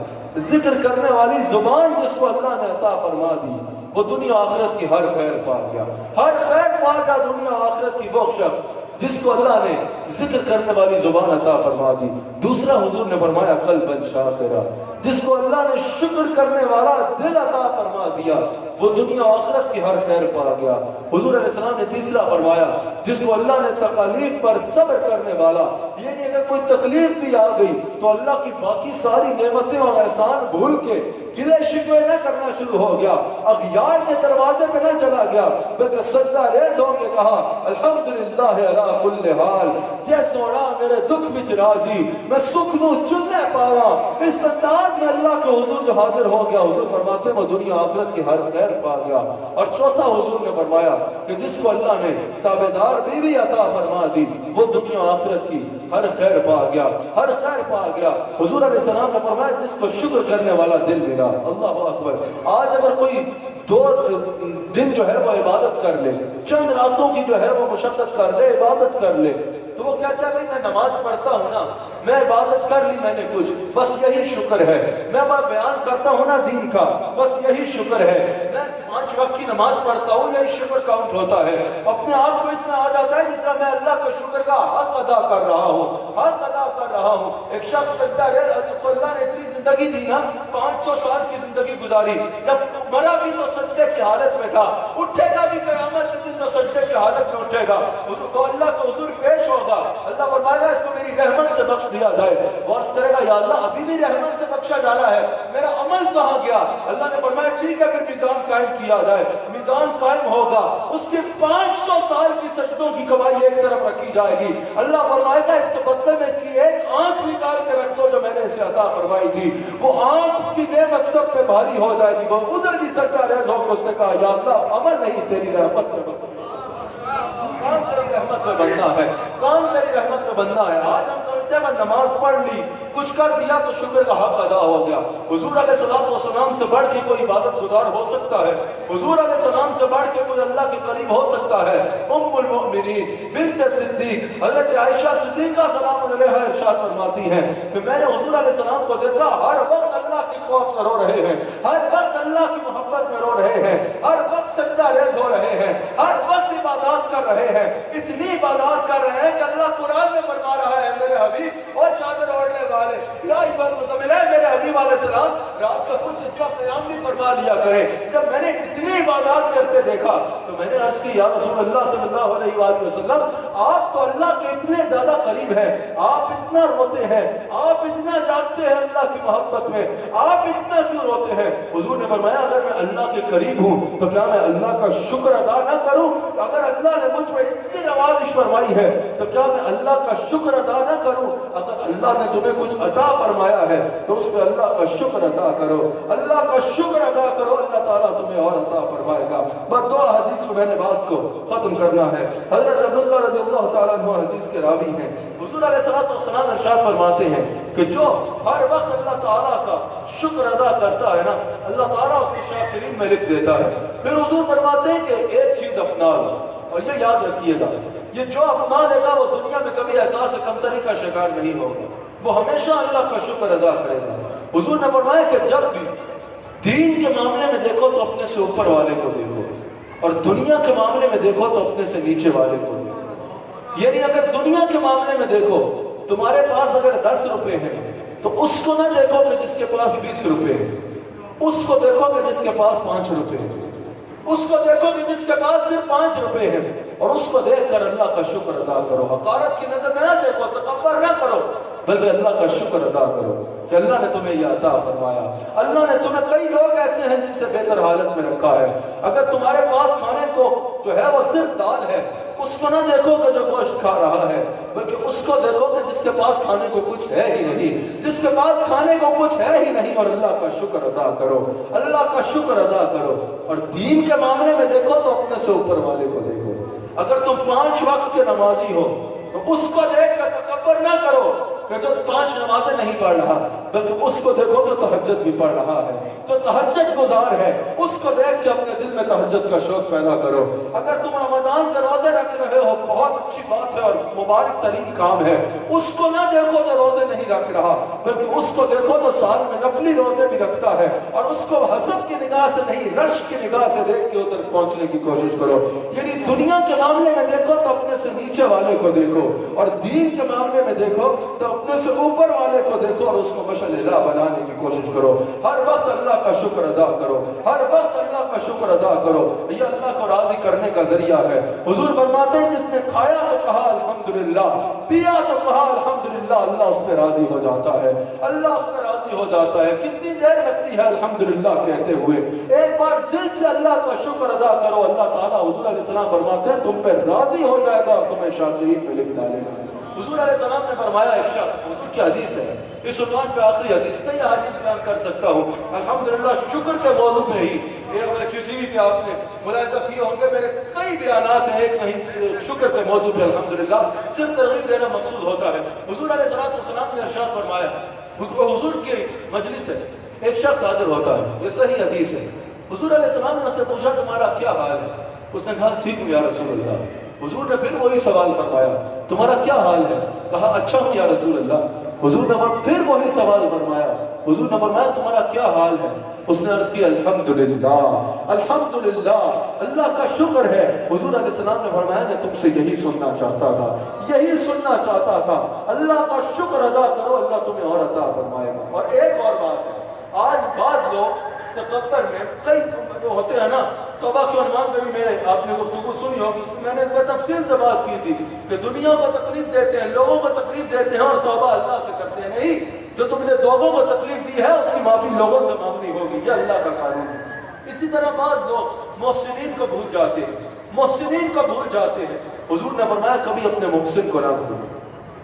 ذکر کرنے والی زبان جس کو اللہ نے عطا فرما دی وہ دنیا و آخرت کی ہر خیر پا گیا، ہر خیر پا گیا دنیا و آخرت کی وہ شخص جس کو اللہ نے ذکر کرنے والی زبان عطا فرما دی۔ دوسرا حضور نے فرمایا قلبا شاکرا، جس کو اللہ نے شکر کرنے والا دل عطا فرما دیا وہ دنیا و آخرت کی ہر خیر پا گیا۔ حضور علیہ السلام نے تیسرا فرمایا جس کو اللہ نے تکالیف پر صبر کرنے والا، یعنی اگر کوئی تکلیف بھی آ گئی تو اللہ کی باقی ساری نعمتیں اور احسان بھول کے گلے شکوے نہ کرنا شروع ہو گیا، اغیار کے دروازے پہ نہ چلا گیا، بلکہ سجدہ ریز ہو کے کہا الحمدللہ علی کل حال، جے سونا میرے دکھ وچ راضی میں سکھ نو چلنے پاوا. اس انداز میں اللہ کے حضور جو حاضر ہو گیا, حضور فرماتے میں دنیا آخرت کی ہر خیر پا گیا. اور چوتھا حضور نے فرمایا کہ جس کو اللہ نے تابعدار بیوی عطا فرما دی وہ دنیا آخرت کی ہر خیر پا گیا, ہر خیر پا گیا. حضور علیہ السلام نے فرمایا جس کو شکر کرنے والا دل ملا. اللہ اکبر. آج اگر کوئی 2 دن جو ہے وہ عبادت کر لے, چند راتوں کی جو ہے وہ مشقت کر لے, عبادت کر لے, تو وہ کہتا ہے میں نماز پڑھتا ہوں نا, میں عبادت کر لی میں نے کچھ, بس یہی شکر ہے. میں بیان کرتا ہوں نا دین کا, بس یہی شکر ہے. میں 5 وقت کی نماز پڑھتا ہوں, یہی شکر کاؤنٹ ہوتا ہے. اپنے آپ کو اس میں آ جاتا ہے جس طرح میں اللہ کا شکر کا حق ادا کر رہا ہوں, حق ادا کر رہا ہوں. ایک شخص کہتا ہے اللہ نے اتنی زندگی دی نا, 500 سال کی زندگی گزاری, جب مرا بھی تو سجدے کی حالت میں تھا, اٹھے گا بھی قیامت کے دن تو سجدے کی حالت میں اٹھے گا, تو اللہ کا حضور پیش ہوگا. اللہ فرمائے گا اس کو میری رحمت سے بخش دیا جائے. غور کرے گا یا اللہ ابھی میری رحمت سے بخشا جانا ہے, میرا عمل کہاں گیا؟ اللہ نے فرمایا ٹھیک ہے پھر میزان قائم کیا جائے. میزان قائم ہوگا, اس کے 500 سال کی سجدوں کی کمائی ایک طرف رکھی جائے گی. اللہ فرمائے گا اس کے بدلے میں اس کی ایک آنکھ نکال کے رکھ دو جو میں نے اسے عطا فرمائی تھی. وہ آنکھ کی نعمت سب پہ بھاری ہو جائے گی. وہ ادھر بھی سرکار ریز ہو کے اس نے کہا یا اللہ عمل نہیں تیری رحمت میں بننا, کام تیری رحمت میں بننا ہے, کام تیری رحمت میں بننا ہے. آج ہم سمجھتے ہیں میں نماز پڑھ لی, کچھ کر دیا تو شکر کا حق ادا ہو گیا. حضور علیہ السلام سے بڑھ کے کوئی عبادت گزار ہو سکتا ہے؟ حضور علیہ السلام سے بڑھ کے کوئی اللہ کے قریب ہو سکتا ہے؟ ام المؤمنین بنت صدیق حضرت عائشہ صدیقہ سلام علیہا ارشاد فرماتی ہیں کہ میں نے حضور علیہ السلام کو دیکھا ہر وقت اللہ کے خوف سے رو رہے ہیں, ہر وقت اللہ کی محبت میں رو رہے ہیں, ہر وقت سجدہ ریز ہو رہے ہیں, ہر وقت عبادات کر رہے ہیں. اتنی عبادات کر رہے ہیں کہ اللہ قرآن میں فرما رہا ہے میرے حبیب اور چادر اوڑھنے والے یا عباد مزمل ہے, میرے حبیب علیہ السلام رات کا کچھ حصہ قیام بھی فرما لیا کرے. جب میں نے اتنی عبادات کرتے دیکھا تو میں نے عرض کی یا رسول اللہ صلی اللہ علیہ وآلہ وسلم آپ تو اللہ کے اتنے زیادہ قریب ہیں, آپ اتنا روتے ہیں, آپ اتنا جاگتے ہیں اللہ کی محبت میں, آپ اتنا کیوں روتے ہیں؟ حضور نے فرمایا اگر میں اللہ کے قریب ہوں تو کیا میں اللہ کا شکر ادا نہ کروں؟ اگر اللہ نے مجھ پہ اتنی نوازش فرمائی ہے تو کیا میں اللہ کا شکر ادا نہ کروں؟ اگر اللہ نے تمہیں کچھ عطا فرمایا ہے تو اس پہ اللہ کا شکر ادا کرو, اللہ کا شکر ادا کرو, اللہ تعالیٰ تمہیں اور عطا فرمائے گا. بس 2 حدیث میں نے بات کو ختم کرنا ہے. حضرت عبداللہ رضی اللہ تعالیٰ عنہ حدیث کے راوی ہیں. حضور علیہ السلام ارشاد فرماتے ہیں کہ جو ہر وقت اللہ تعالیٰ کا شکر ادا کرتا ہے نا, اللہ تعالیٰ اس کی شاکرین میں لکھ دیتا ہے. پھر حضور فرماتے ہیں کہ ایک چیز اپنا لو, اور یہ یاد رکھیے گا, یہ جو اپنا لے گا وہ دنیا میں کبھی احساس کمتری کا شکار نہیں ہوگا, وہ ہمیشہ اللہ کا شکر ادا کرے گا. حضور نے فرمایا کہ جب بھی دین کے معاملے میں دیکھو تو اپنے سے اوپر والے کو دیکھو, اور دنیا کے معاملے میں دیکھو تو اپنے سے نیچے والے کو دیکھو. یعنی اگر دنیا کے معاملے میں دیکھو, تمہارے پاس اگر 10 روپے ہیں تو اس کو نہ دیکھو کہ جس کے پاس 20 روپے ہیں, اس کو دیکھو کہ جس کے پاس 5 روپے ہیں, اس کو دیکھو کہ جس کے پاس صرف 5 روپے ہیں, اور اس کو دیکھ کر اللہ کا شکر ادا کرو. حقارت کی نظر میں نہ دیکھو, تکبر نہ کرو, بلکہ اللہ کا شکر ادا کرو کہ اللہ نے تمہیں یہ عطا فرمایا. اللہ نے تمہیں کئی لوگ ایسے ہیں جن سے بہتر حالت میں رکھا ہے. اگر تمہارے پاس کھانے کو جو ہے وہ صرف دال ہے, اس کو نہ دیکھو کہ جو گوشت کھا رہا ہے, بلکہ اس کو دیکھو کہ جس کے پاس کھانے کو کچھ ہے ہی نہیں, جس کے پاس کھانے کو کچھ ہے ہی نہیں, اور اللہ کا شکر ادا کرو, اللہ کا شکر ادا کرو. اور دین کے معاملے میں دیکھو تو اپنے سے اوپر والے کو دیکھو. اگر تم 5 وقت کے نمازی ہو تو اس کو دیکھ کر تکبر نہ کرو کہ جو 5 نمازیں نہیں پڑھ رہا, بلکہ اس کو دیکھو تو تہجد بھی پڑھ رہا ہے, تو تہجد گزار ہے, اس کو دیکھ کے اپنے دل میں تہجد کا شوق پیدا کرو. اگر تم رمضان کے روزے رکھ رہے ہو, بہت اچھی بات ہے اور مبارک ترین کام ہے, اس کو نہ دیکھو تو روزے نہیں رکھ رہا, بلکہ اس کو دیکھو تو سال میں نفلی روزے بھی رکھتا ہے, اور اس کو حسد کی نگاہ سے نہیں, رشک کی نگاہ سے دیکھ کے ادھر پہنچنے کی کوشش کرو. یعنی دنیا کے معاملے میں دیکھو تو اپنے سے نیچے والے کو دیکھو, اور دین کے معاملے میں دیکھو تو اپنے سے اوپر والے کو دیکھو, اور اس کو مشعل راہ بنانے کی کوشش کرو. ہر وقت اللہ کا شکر ادا کرو, ہر وقت اللہ کا شکر ادا کرو. یہ اللہ کو راضی کرنے کا ذریعہ ہے. حضور فرماتے ہیں جس نے کھایا تو کہا الحمدللہ, پیا تو کہا الحمدللہ, اللہ اس پہ راضی ہو جاتا ہے, اللہ اس پہ راضی ہو جاتا ہے. کتنی دیر لگتی ہے الحمدللہ کہتے ہوئے؟ ایک بار دل سے اللہ کا شکر ادا کرو, اللہ تعالیٰ حضور علیہ السلام فرماتے ہیں تم پہ راضی ہو جائے گا اور تمہیں شاکرین میں لکھ ڈالے گا. حضور علیہ السلام نے فرمایا ایک شخص، حضور کی حدیث ہے، اس عنوان پہ آخری حدیث نہیں، یہ حدیث بیان کر سکتا ہوں الحمدللہ شکر کے موضوع پہ ہی. QTV پہ آپ نے ملاحظہ کیے ہوں گے میرے کئی بیانات ہیں، ایک نہیں شکر کے موضوع پہ الحمدللہ صرف ترغیب دینا مقصود ہوتا ہے. حضور علیہ السلام نے ارشاد فرمایا، حضور کی مجلس ہے، ایک شخص حاضر ہوتا ہے، یہ صحیح حدیث ہے. حضور علیہ السلام نے اس سے پوچھا تمہارا کیا حال ہے؟ اس نے کہا ٹھیک ہوں یا رسول اللہ. حضور نے پھر وہی سوال فرمایا، تمہارا کیا حال ہے؟ کہا اچھا ہوں یا رسول اللہ. حضور نے پھر وہی سوال فرمایا، حضور نے فرمایا تمہارا کیا حال ہے؟ اس نے عرض کیا الحمدللہ الحمدللہ، اللہ کا شکر ہے. حضور علیہ السلام نے فرمایا میں تم سے یہی سننا چاہتا تھا، یہی سننا چاہتا تھا. اللہ کا شکر ادا کرو، اللہ تمہیں اور عطا فرمائے گا. اور ایک اور بات ہے، آج بعض لوگ تکبر میں کئی ہوتے ہیں نا، توبہ کے عنوان پہ بھی میرے آپ نے گفتگو سنی ہوگی، میں نے اس میں تفصیل سے بات کی تھی کہ دنیا کو تکلیف دیتے ہیں، لوگوں کو تکلیف دیتے ہیں اور توبہ اللہ سے کرتے ہیں. نہیں، جو تم نے لوگوں کو تکلیف دی ہے اس کی معافی لوگوں سے مانگنی ہوگی، یہ اللہ کا قانون ہے. اسی طرح بعض لوگ محسنین کو بھول جاتے ہیں، محسنین کو بھول جاتے ہیں. حضور نے فرمایا کبھی اپنے محسن کو نہ بھولو،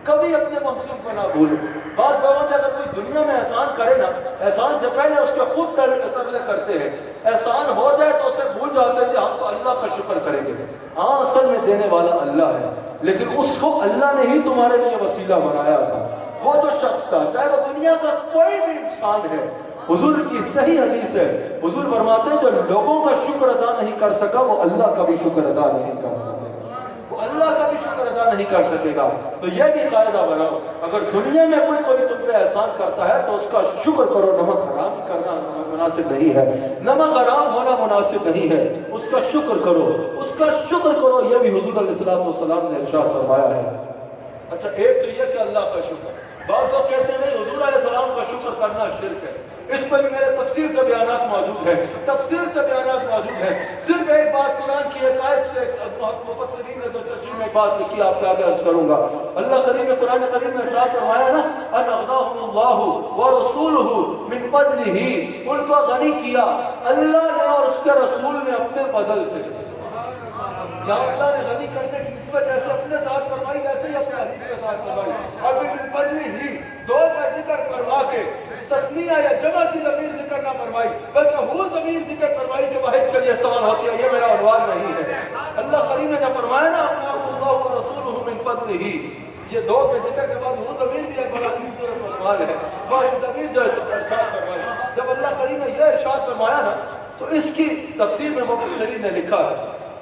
کبھی اپنے محسن کو نہ بھولو. بعض لوگوں میں اگر کوئی دنیا میں احسان کرے نا، احسان سے پہلے اس کے خوب ترلے کرتے ہیں، احسان ہو جائے تو اسے بھول جاتے ہیں کہ ہم تو اللہ کا شکر کریں گے. ہاں اصل میں دینے والا اللہ ہے، لیکن اس کو اللہ نے ہی تمہارے لیے وسیلہ بنایا تھا. وہ جو شخص تھا، چاہے وہ دنیا کا کوئی بھی انسان ہے، حضور کی صحیح حدیث ہے، حضور فرماتے ہیں جو لوگوں کا شکر ادا نہیں کر سکا وہ اللہ کا بھی شکر ادا نہیں کر سکے گا، وہ اللہ کا بھی شکر ادا نہیں کر سکے گا. تو یہ بھی قاعدہ بناؤ، اگر دنیا میں کوئی تم پہ احسان کرتا ہے تو اس کا شکر کرو. نمک حرام کرنا مناسب نہیں ہے، نمک حرام ہونا مناسب نہیں ہے، اس کا شکر کرو، اس کا شکر کرو. یہ بھی حضور علیہ السلام نے ارشاد فرمایا ہے. اچھا ایک تو یہ کہ اللہ کا شکر، بعض لوگ کہتے ہیں نہیں حضور علیہ السلام کا شکر کرنا شرک ہے. اس پر میرے تفصیل سے بیانات موجود ہیں، تفصیل سے بیانات موجود ہیں. صرف ایک بات قرآن کی ایک آیت سے مفسرین نے تو ترجمے میں بات لکھی، آپ کے آگے عرض کروں گا. اللہ کریم نے قرآن کریم میں ارشاد فرمایا نا ان اغناہم اللہ ورسولہ من فضلہ، ان کو غنی کیا اللہ نے اور اس کے رسول نے اپنے فضل سے. یا اللہ نے غنی کرنے کی نسبت جیسے اپنے ساتھ فرمائی ویسے ہی اپنے حبیب کے ساتھ فرمائی. اور پھر من فضلہ دو کا ذکر فرما کے تسنیہ یا جمع کی ضمیر ذکر نہ فرمائی، بلکہ وہ ضمیر ذکر فرمائی کہ واحد کے لیے استعمال ہوتی ہے. یہ میرا عنوان نہیں ہے. اللہ کریم نے جب فرمایا نا اللہ و رسولہ من فضلہ، یہ دو کے ذکر کے بعد وہ ضمیر بھی ایک بڑا خوبصورت فرمان ہے، واحد ضمیر جو ارشاد فرمایا. جب اللہ کریم نے یہ ارشاد فرمایا نا تو اس کی تفسیر میں مفسرین نے لکھا ہے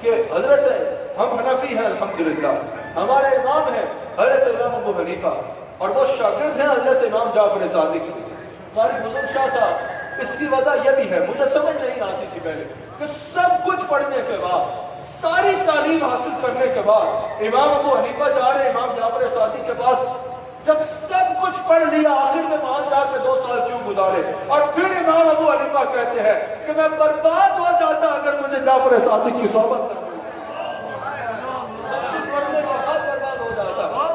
کہ حضرت ہم حنفی ہیں الحمدللہ، ہمارے امام ہیں حضرت امام ابو حنیفہ اور وہ شاگرد ہیں حضرت امام جعفر صادق. قاری بزرگ شاہ صاحب، اس کی وجہ یہ بھی ہے، مجھے سمجھ نہیں آتی تھی پہلے کہ سب کچھ پڑھنے کے بعد، ساری تعلیم حاصل کرنے کے بعد امام ابو حنیفہ جا رہے امام جعفر صادق کے پاس. جب سب کچھ پڑھ لیا آخر میں وہاں جا کے 2 سال کیوں گزارے؟ اور پھر امام ابو حنیفہ کہتے ہیں کہ میں برباد ہو جاتا اگر مجھے جعفر صادق کی صحبت نہ ملتی.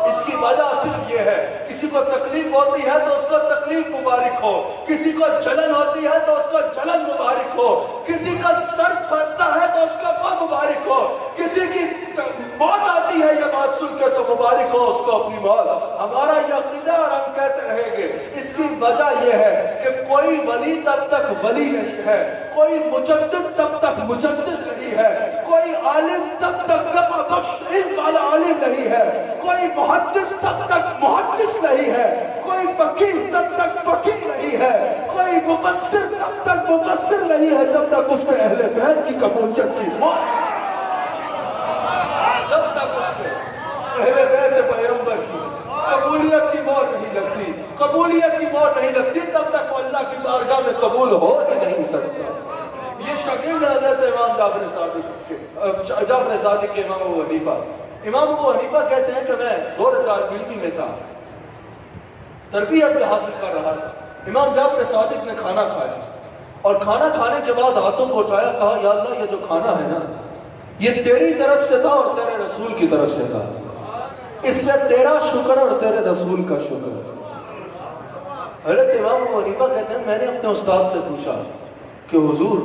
اس کی وجہ صرف یہ ہے، کسی کو تکلیف ہوتی ہے تو اس کو تکلیف مبارک ہو، کسی کو جلن ہوتی ہے تو اس کو جلن مبارک ہو، کسی کا سر پھٹتا ہے تو اس کا وہ مبارک ہو، کسی کی موت آتی ہے یہ بات سن کے تو مبارک ہو اس کو اپنی موت. ہمارا یہ عقیدہ اور ہم کہتے رہیں گے. اس کی وجہ یہ ہے کہ کوئی ولی تب تک ولی نہیں ہے، کوئی مجدد تب تک مجدد نہیں ہے، کوئی عالم تب تک بخش علم والا عالم نہیں ہے، کوئی محدث تب تک محدث نہیں ہے، کوئی فقیہ تب تک فقیہ نہیں ہے، کوئی مفسر تب تک مفسر نہیں ہے جب تک اس میں اہل بیت کی قبولیت کی موت، جب تک اس میں اہل بیت پیغمبر کی قبولیت کی موت نہیں لگتی، قبولیت کی موت نہیں لگتی، تب تک وہ اللہ کی بارگاہ میں قبول ہو ہی نہیں سکتا. یہ شاگرد حضرت امام جعفر صادق کے امام ابو حنیفہ. امام ابو حنیفہ کہتے ہیں کہ میں دور طالب علمی میں تھا، تربیت بھی حاصل کر رہا تھا. امام جعفر صادق نے کھانا کھایا اور کھانا کھانے کے بعد ہاتھوں کو اٹھایا، کہا یا اللہ یہ جو کھانا ہے نا یہ تیری طرف سے تھا اور تیرے رسول کی طرف سے تھا، اس میں تیرا شکر اور تیرے رسول کا شکر. حضرت امام ابو حنیفہ کہتے ہیں میں نے اپنے استاد سے پوچھا کہ حضور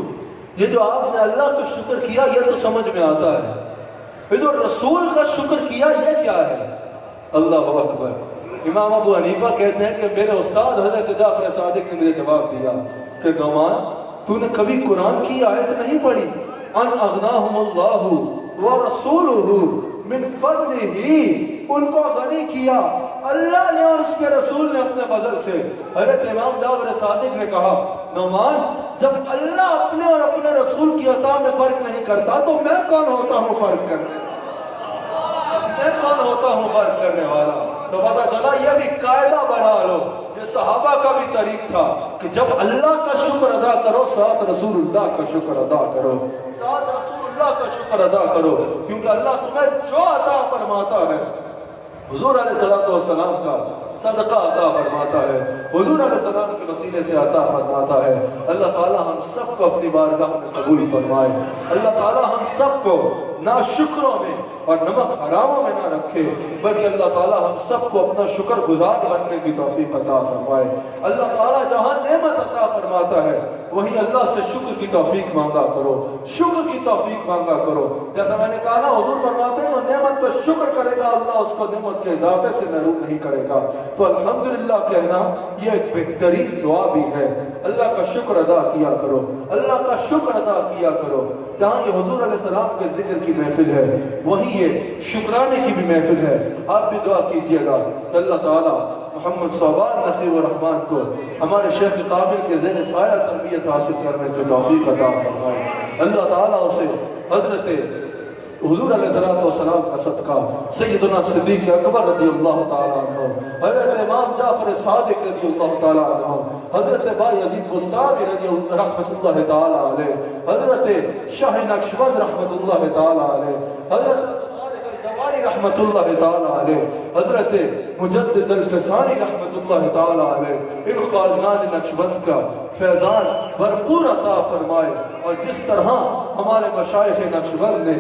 یہ جو آپ نے اللہ کا شکر کیا یہ تو سمجھ میں آتا ہے، یہ جو رسول کا شکر کیا یہ کیا ہے؟ اللہ اکبر. امام ابو حنیفہ کہتے ہیں کہ میرے استاد حضرت جعفر صادق نے مجھے جواب دیا کہ نعمان تو نے کبھی قرآن کی آیت نہیں پڑھی ان اغناہم اللہ ورسولہ من فضلہ، ان کو غنی کیا اللہ نے اور اس کے رسول نے اپنے فضل سے. حضرت امام جعفر صادق نے کہا نعمان جب اللہ اپنے اور اپنے رسول کی عطا میں فرق نہیں کرتا تو میں کون ہوتا ہوں فرق کرنے والا. تو پتا چلا یہ بھی قاعدہ بنا لو، یہ صحابہ کا بھی طریق تھا کہ جب اللہ کا شکر ادا کرو ساتھ رسول اللہ کا شکر ادا کرو، ساتھ رسول اللہ کا شکر ادا کرو، کیونکہ اللہ تمہیں جو عطا فرماتا ہے حضور علیہ السلام کا صدقہ عطا فرماتا ہے، حضور علیہ السلام کے وسیلے سے عطا فرماتا ہے. اللہ تعالی ہم سب کو اپنی بارگاہ میں قبول فرمائے. اللہ تعالی ہم سب کو ناشکروں میں اور نمک حراموں میں نہ رکھے، بلکہ اللہ تعالی ہم سب کو اپنا شکر گزار بننے کی توفیق عطا فرمائے. اللہ تعالی جہاں نعمت عطا فرماتا ہے وہی اللہ سے شکر کی توفیق مانگا کرو، شکر کی توفیق مانگا کرو. جیسا میں نے کہا نا حضور فرماتے ہیں جو نعمت پر شکر کرے گا اللہ اس کو نعمت کے اضافے سے محروم نہیں کرے گا. تو الحمدللہ کہنا یہ ایک بہترین دعا بھی ہے. اللہ کا شکر ادا کیا کرو، اللہ کا شکر ادا کیا کرو. جہاں یہ حضور علیہ السلام کے ذکر کی محفل ہے وہی یہ شکرانے کی بھی محفل ہے. آپ بھی دعا کیجئے گا کہ اللہ تعالیٰ محمد صوبان نقیب الرحمان کو ہمارے شیخ قابل کے زیر سایہ تربیت حاصل کرنے کی توفیق عطا فرمائے. اللہ تعالیٰ اسے حضرت حضور علیہ السلام کا صدقہ سیدنا صدیق اکبر رضی اللہ تعالیٰ عنہ، حضرت امام جعفر صادق رضی اللہ تعالیٰ عنہ، حضرت بائی عزیز مستعفی رضی اللہ رحمت اللہ تعالیٰ علیہ، حضرت شاہ نقشبند رحمت اللہ تعالیٰ علیہ، حضرت رحمت اللہ تعالیٰ علیہ، حضرت مجدد الفسانی رحمت اللہ تعالیٰ علیہ، ان خواجگان نقشبند کا فیضان بھرپور عطا فرمائے. اور جس طرح ہمارے مشائخ نقشبند نے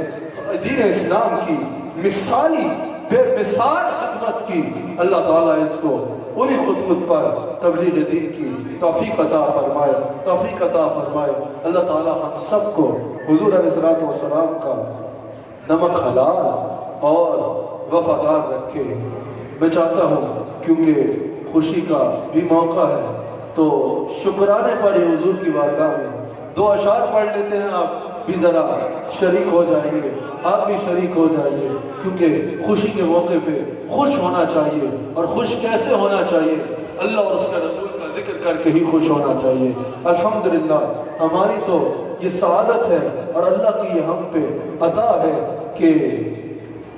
دین اسلام کی مثالی بے مثال خدمت کی، اللہ تعالیٰ اس کو پوری خطوط پر تبلیغ دین کی توفیق عطا فرمائے، توفیق عطا فرمائے. اللہ تعالیٰ ہم سب کو حضور علیہ السلام کا نمک حلال اور وفادار رکھے. میں چاہتا ہوں کیونکہ خوشی کا بھی موقع ہے تو شکرانے پر ہی حضور کی بارگاہ میں دو اشعار پڑھ لیتے ہیں. آپ بھی ذرا شریک ہو جائیے، آپ بھی شریک ہو جائیے، کیونکہ خوشی کے موقع پہ خوش ہونا چاہیے. اور خوش کیسے ہونا چاہیے؟ اللہ اور اس کے رسول کا ذکر کر کے ہی خوش ہونا چاہیے. الحمدللہ ہماری تو یہ سعادت ہے اور اللہ کی یہ ہم پہ عطا ہے کہ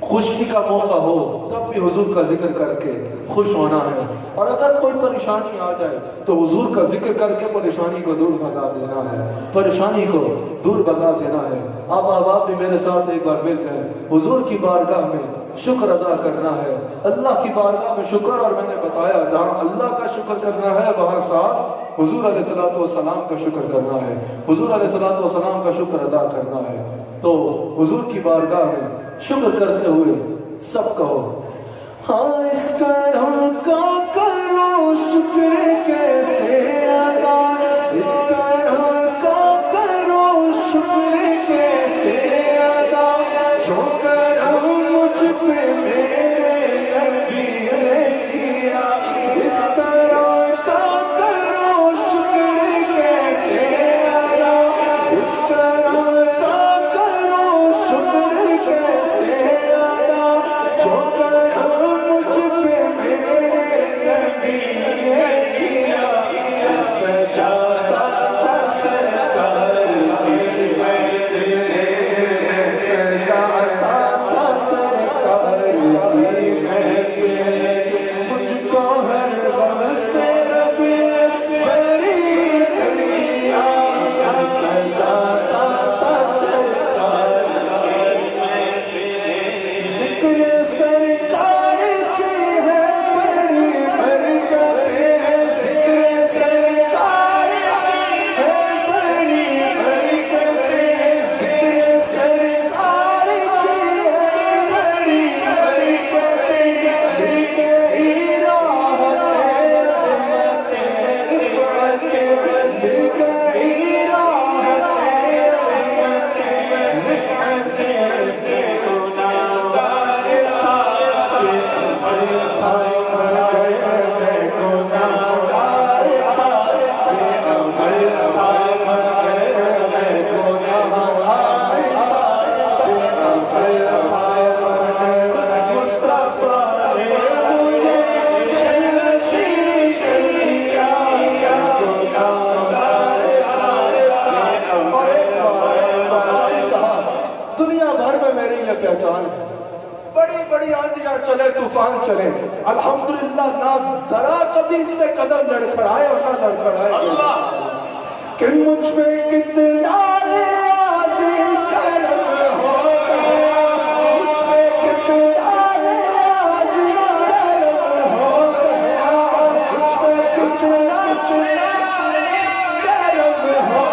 خوشی کا موقع ہو تب بھی حضور کا ذکر کر کے خوش ہونا ہے. اور اگر کوئی پریشانی آ جائے تو حضور کا ذکر کر کے پریشانی کو دور بھگا دینا ہے، پریشانی کو دور بھگا دینا ہے. آپ بھی میرے ساتھ ایک بار مل کر حضور کی بارگاہ میں شکر ادا کرنا ہے. اللہ کی بارگاہ میں شکر، اور میں نے بتایا جہاں اللہ کا شکر کرنا ہے وہاں ساتھ حضور علیہ السلام کا شکر کرنا ہے، حضور علیہ السلام کا شکر ادا کرنا ہے. تو حضور کی بارگاہ میں شکر کرتے ہوئے سب کہو ہاں اس کرم کا کرو شکر کیسے ادا، اس کرم کا کرو شکر کیسے ادا، جو کرم مجھ پہ میرے نبی نے کیا، اس کرم کا کرو شکر کیسے ادا، اس کرم کا کرو شکر کیسے ادا، جو کرم مجھ پہ میرے
چلے طوفان چلے، الحمدللہ نہ ذرا کبھی اس سے قدم لڑکھڑائے اور نہ لڑکھڑائے کہ مجھ پہ کتنا عظیم کرم ہو گیا، مجھ پہ کتنا عظیم کرم ہو گیا، مجھ پہ کتنا کرم ہو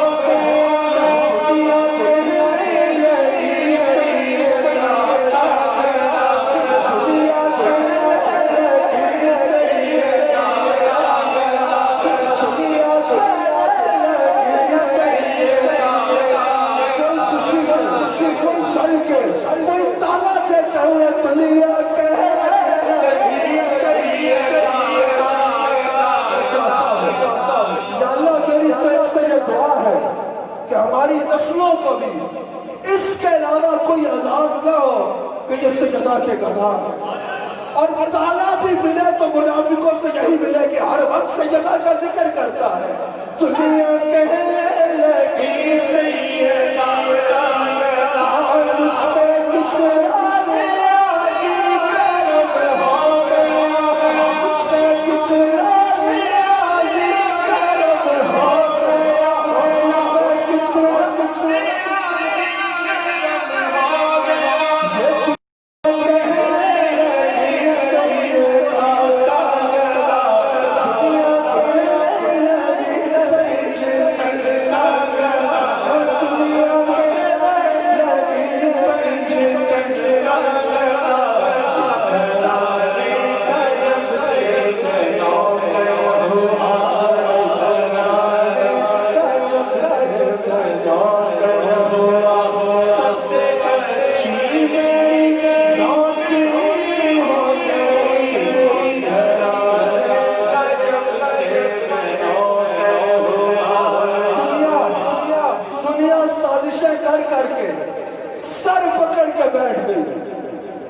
کہ ہماری نسلوں کو بھی اس کے علاوہ کوئی اعزاز نہ ہو کہ یہ سجدہ کے گدھا اور تعالیٰ بھی ملے تو منافقوں سے یہی ملے کہ ہر وقت سجدہ کا ذکر کرتا ہے۔ دنیا کہنے لگی سیدہ اور مجھ پہ کتنا عظیم کرم ہو گیا، مجھ پہ کتنا عظیم کرم ہو گیا، مجھ پہ کتنا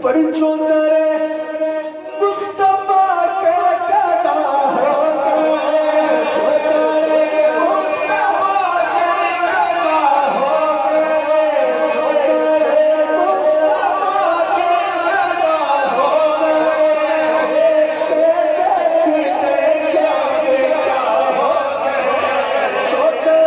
پرچوں ترے مصطفیٰ کے گدا ہو گئے، جو ترے مصطفیٰ کے گدا ہو گئے، جو ترے مصطفیٰ کے گدا ہو گئے، دیکھتے کیا سے کیا ہو گئے، جو ترے مصطفیٰ کے گدا ہو گئے، جو ترے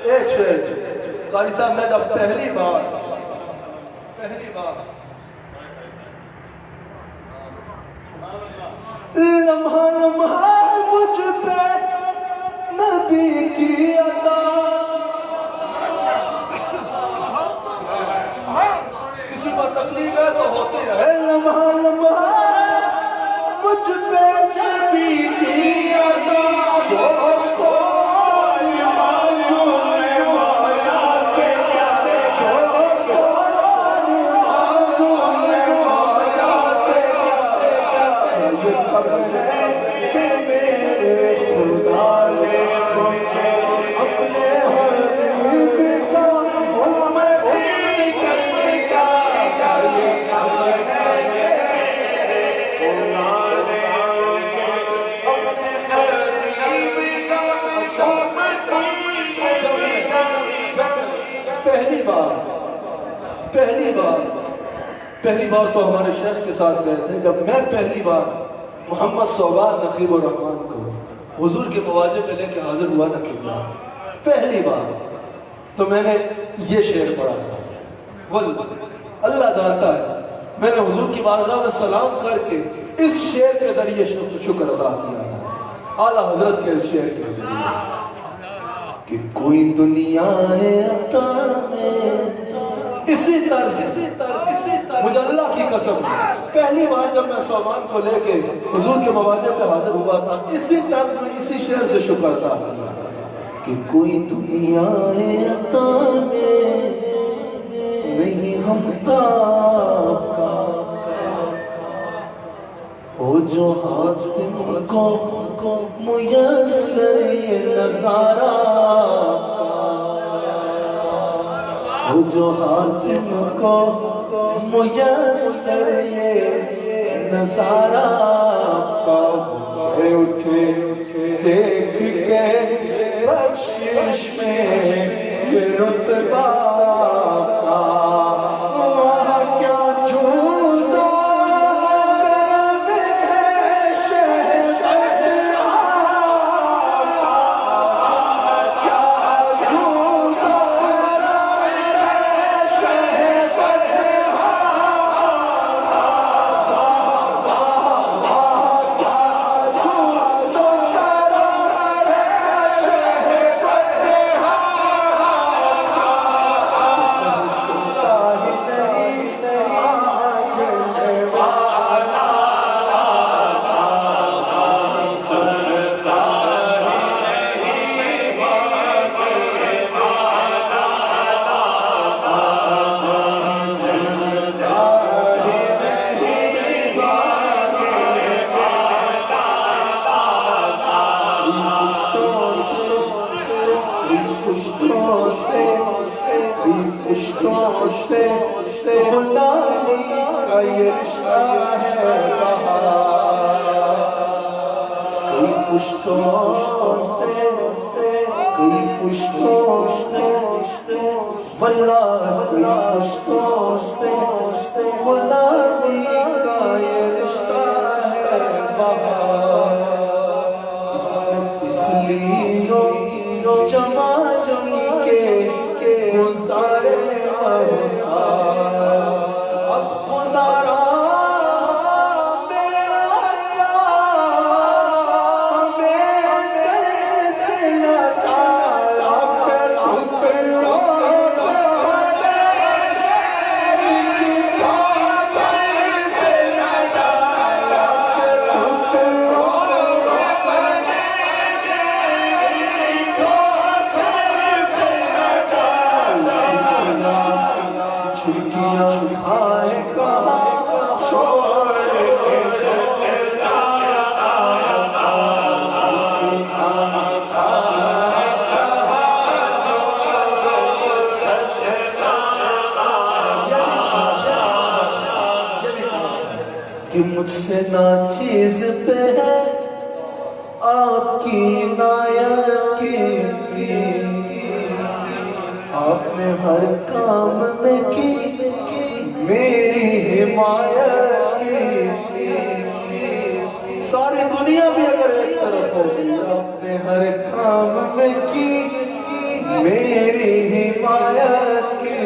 ایک شعر قاری صاحب میں جب پہلی بار لمحہ لمحہ مجھ پہ نبی کی عطا، کسی کو تکلیف ہے تو ہوتی رہے، لمحہ لمحہ مجھ پہ نبی کی عطا، دوستوں پہلی بار تو ہمارے شیخ کے ساتھ گئے تھے جب میں پہلی بار محمد صوبان نقیب الرحمان کو حضور کے مواجہ پہ لے کے حاضر ہوا نا قبلہ، پہلی بار تو میں نے یہ شعر پڑھا تھا، اللہ جانتا ہے میں نے حضور کی بارگاہ میں سلام کر کے اس شعر کے ذریعے شکر ادا کیا تھا، اعلیٰ حضرت کے اس شعر کے ذریعے کہ کوئی دنیا ہے عطا میں، اسی طرز مجھے اللہ کی قسم پہلی بار جب میں صوبان کو لے کے حضور کے مواجہ پہ حاضر ہوا تھا اسی طرز میں اسی شعر سے شکر تھا کہ کوئی دنیا ہے عطا میں نہیں ہمتا کا ہو جو حاتم کو میسر یہ نظارہ ہو جو حاتم کو میسر یہ نظارہ کا اٹھے دیکھ کے بخشش میں یہ رتبہ کا وہاں کیا جھوٹا کرم ہے شہنشاہ کیا جھوٹا کرم ہے شہنشاہ مجھ سے ناچیز پہ ہے آپ کی عنایت کی آپ نے ہر کام میں کی میری حمایت کی ساری دنیا بھی اگر ایک طرف ہو گئی آپ نے ہر کام میں کی میری حمایت کی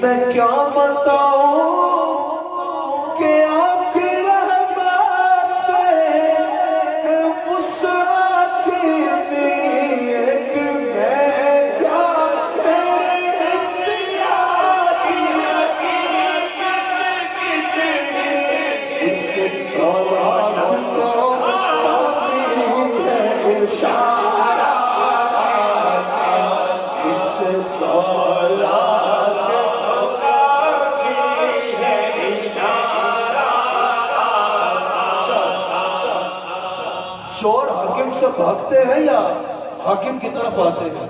میں کیا بتاؤں کہ آپ کی رحمت پہ وسعت کی ایک میں کیا اس سے سوال کو کافی ہے ارشاد اس سے سوال چور حاکم سے بھاگتے ہیں یا حاکم کی طرف آتے ہیں؟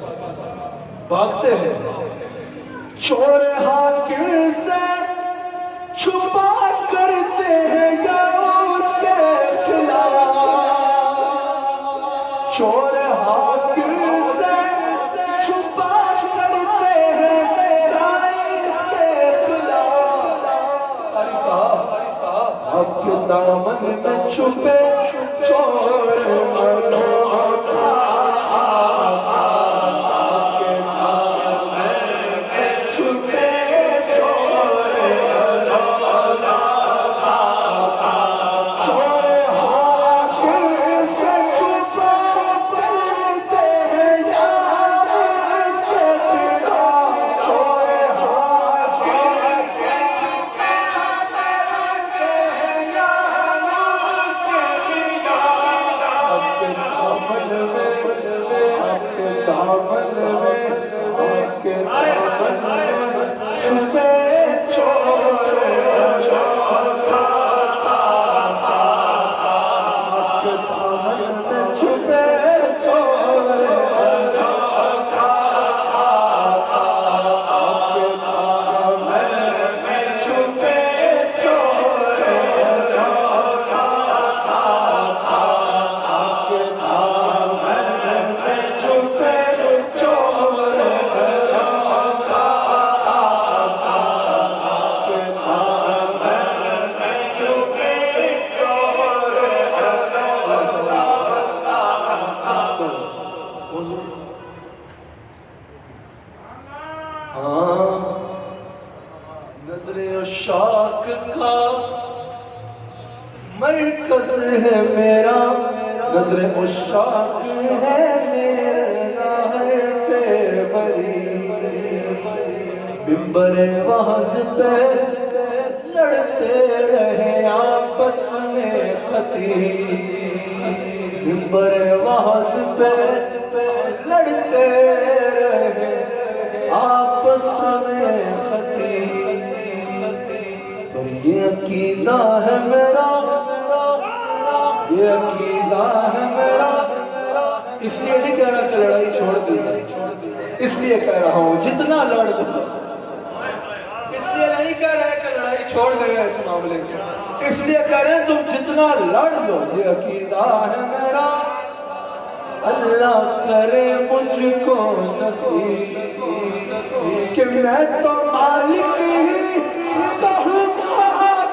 بھاگتے ہیں۔ چور حاکم سے چھپا کرتے ہیں یا اس کے خلاف؟ چور حاکم سے چھپا کرتے دامن میں چھپے چور منوتا کے دامن میں چھپے چور منوتا چور حاکم سے چھپا کرتے ہیں یار اس کے خلاف چور حاکم سے چھپا کرتے ہیں یار اس کے خلاف اب کے دامن میں اب کے دامن میں اب کے دامن میں چھپے چور کے دامن میں چھپے چور کے دامن میں چھپے چور کے دامن میں چھپے چور نظر عشاق کا مرکز ہے میرا نظر عشاق ہے میرا حرف بری ممبر وعظ پہ لڑتے رہے آپس میں خطیب ممبر وعظ پہ لڑتے رہے آپس میں خطیب تو یہ عقیدہ ہے میرا یہ عقیدہ ہے میرا اس لیے نہیں کہہ رہا کہ لڑائی چھوڑ دی اس لیے کہہ رہا ہوں جتنا لڑ دو اس لیے نہیں کہہ رہے کہ لڑائی چھوڑ گئے اس معاملے میں اس لیے کہہ رہے ہیں تم جتنا لڑ دو یہ عقیدہ ہے میرا اللہ کرے مجھ کو نصیب کہ میں تو مالک ہی کہوں گا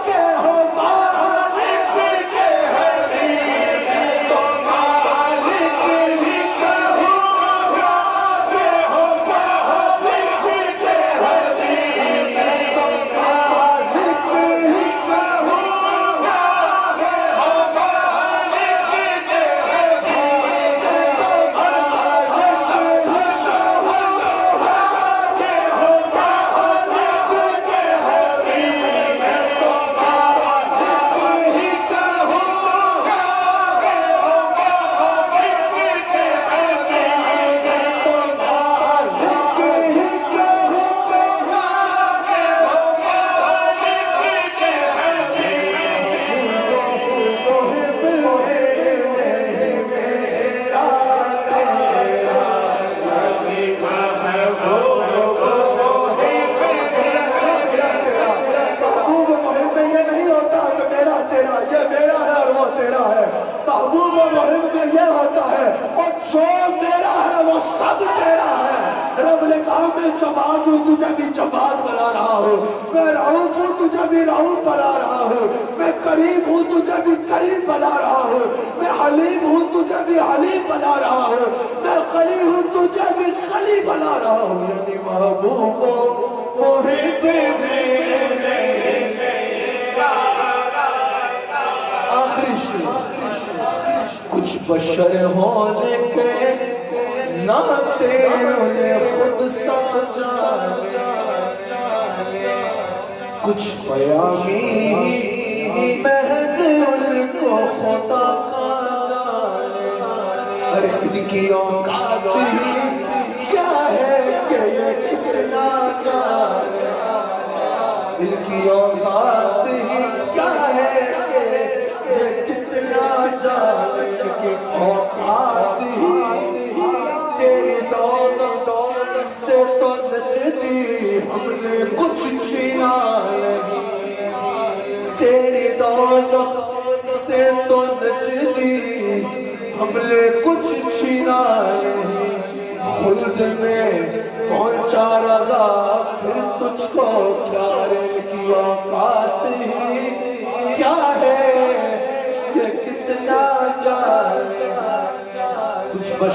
کہ ہو مالک کے حبیب میں تو مالک ہی کہوں گا کہ ہو مالک کے حبیب میں تو مالک ہی کہوں گا کہ ہو مالک کے حبیب میں تو مالک ہی کہوں گا کہ ہو مالک کے حبیب میں تو مالک ہی کہوں گا کہ ہو مالک کے حبیب میں تو مالک ہی کہوں گا کہ ہو مالک کے محبوب محب میں یہ نہیں ہوتا کہ میرا تیرا یہ میرا ہے اور وہ تیرا ہے محبوب محب میں یہ ہوتا ہے اور جو میرا ہے وہ سب تیرا ہے رب نے کہا میں جماعت ہوں تجھے بھی جماعت بنا رہا ہوں میں رعوف ہوں تجھے بھی رعوف بنا رہا ہوں میں کریم ہوں تجھے بھی کریم بنا رہا ہوں میں حلیم ہوں تجھے بھی حلیم بنا رہا ہوں میں خلی ہوں تجھے بھی خلی بنا رہا ہوں یعنی محبوب محب آخری کچھ بشر ہونے کے ناطے انہیں خود سمجھا کچھ پیامی محض ان کو خدا کا جانے ارے ان کی اوقات ہی کیا ہے کہ یہ کتنا جانے ان کی اوقات ہی کیا ہے کہ یہ کتنا جانے کی اوقات ہی تیری دولت سے تو نچدی ہم نے کچھ چھینا نہیں تیری دولت سے تو نچدی ہم نے کچھ چھینا نہیں خلد میں پہنچا رضا پھر تجھ کو کیا رن کی اوقات ہی کیا ہے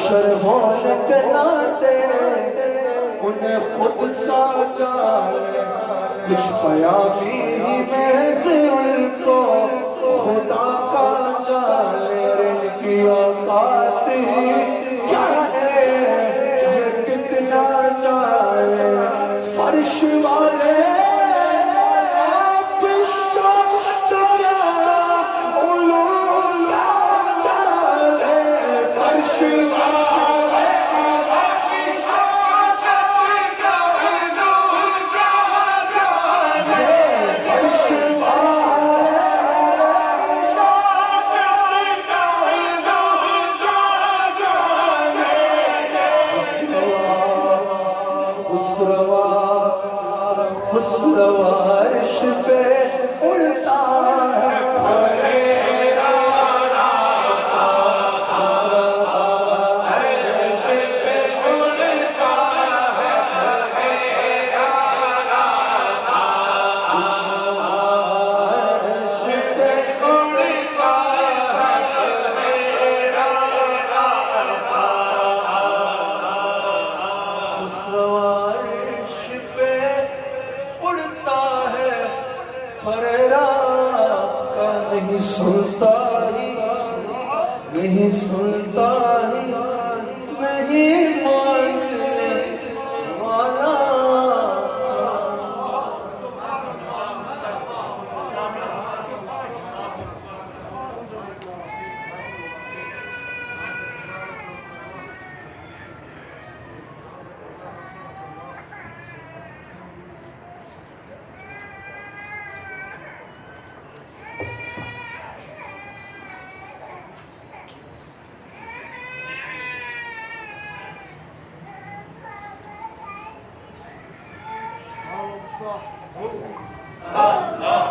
بشر ہونے کے ناطے انہیں خود سا جانے کچھ پیامی محض کو خدا کا جانے ان کی اوقات کیا ہے یہ کتنا جانے فرش والے عرش پہ اڑتا ہے نہیں سنتا ہی نہیں ماننے والا
Allah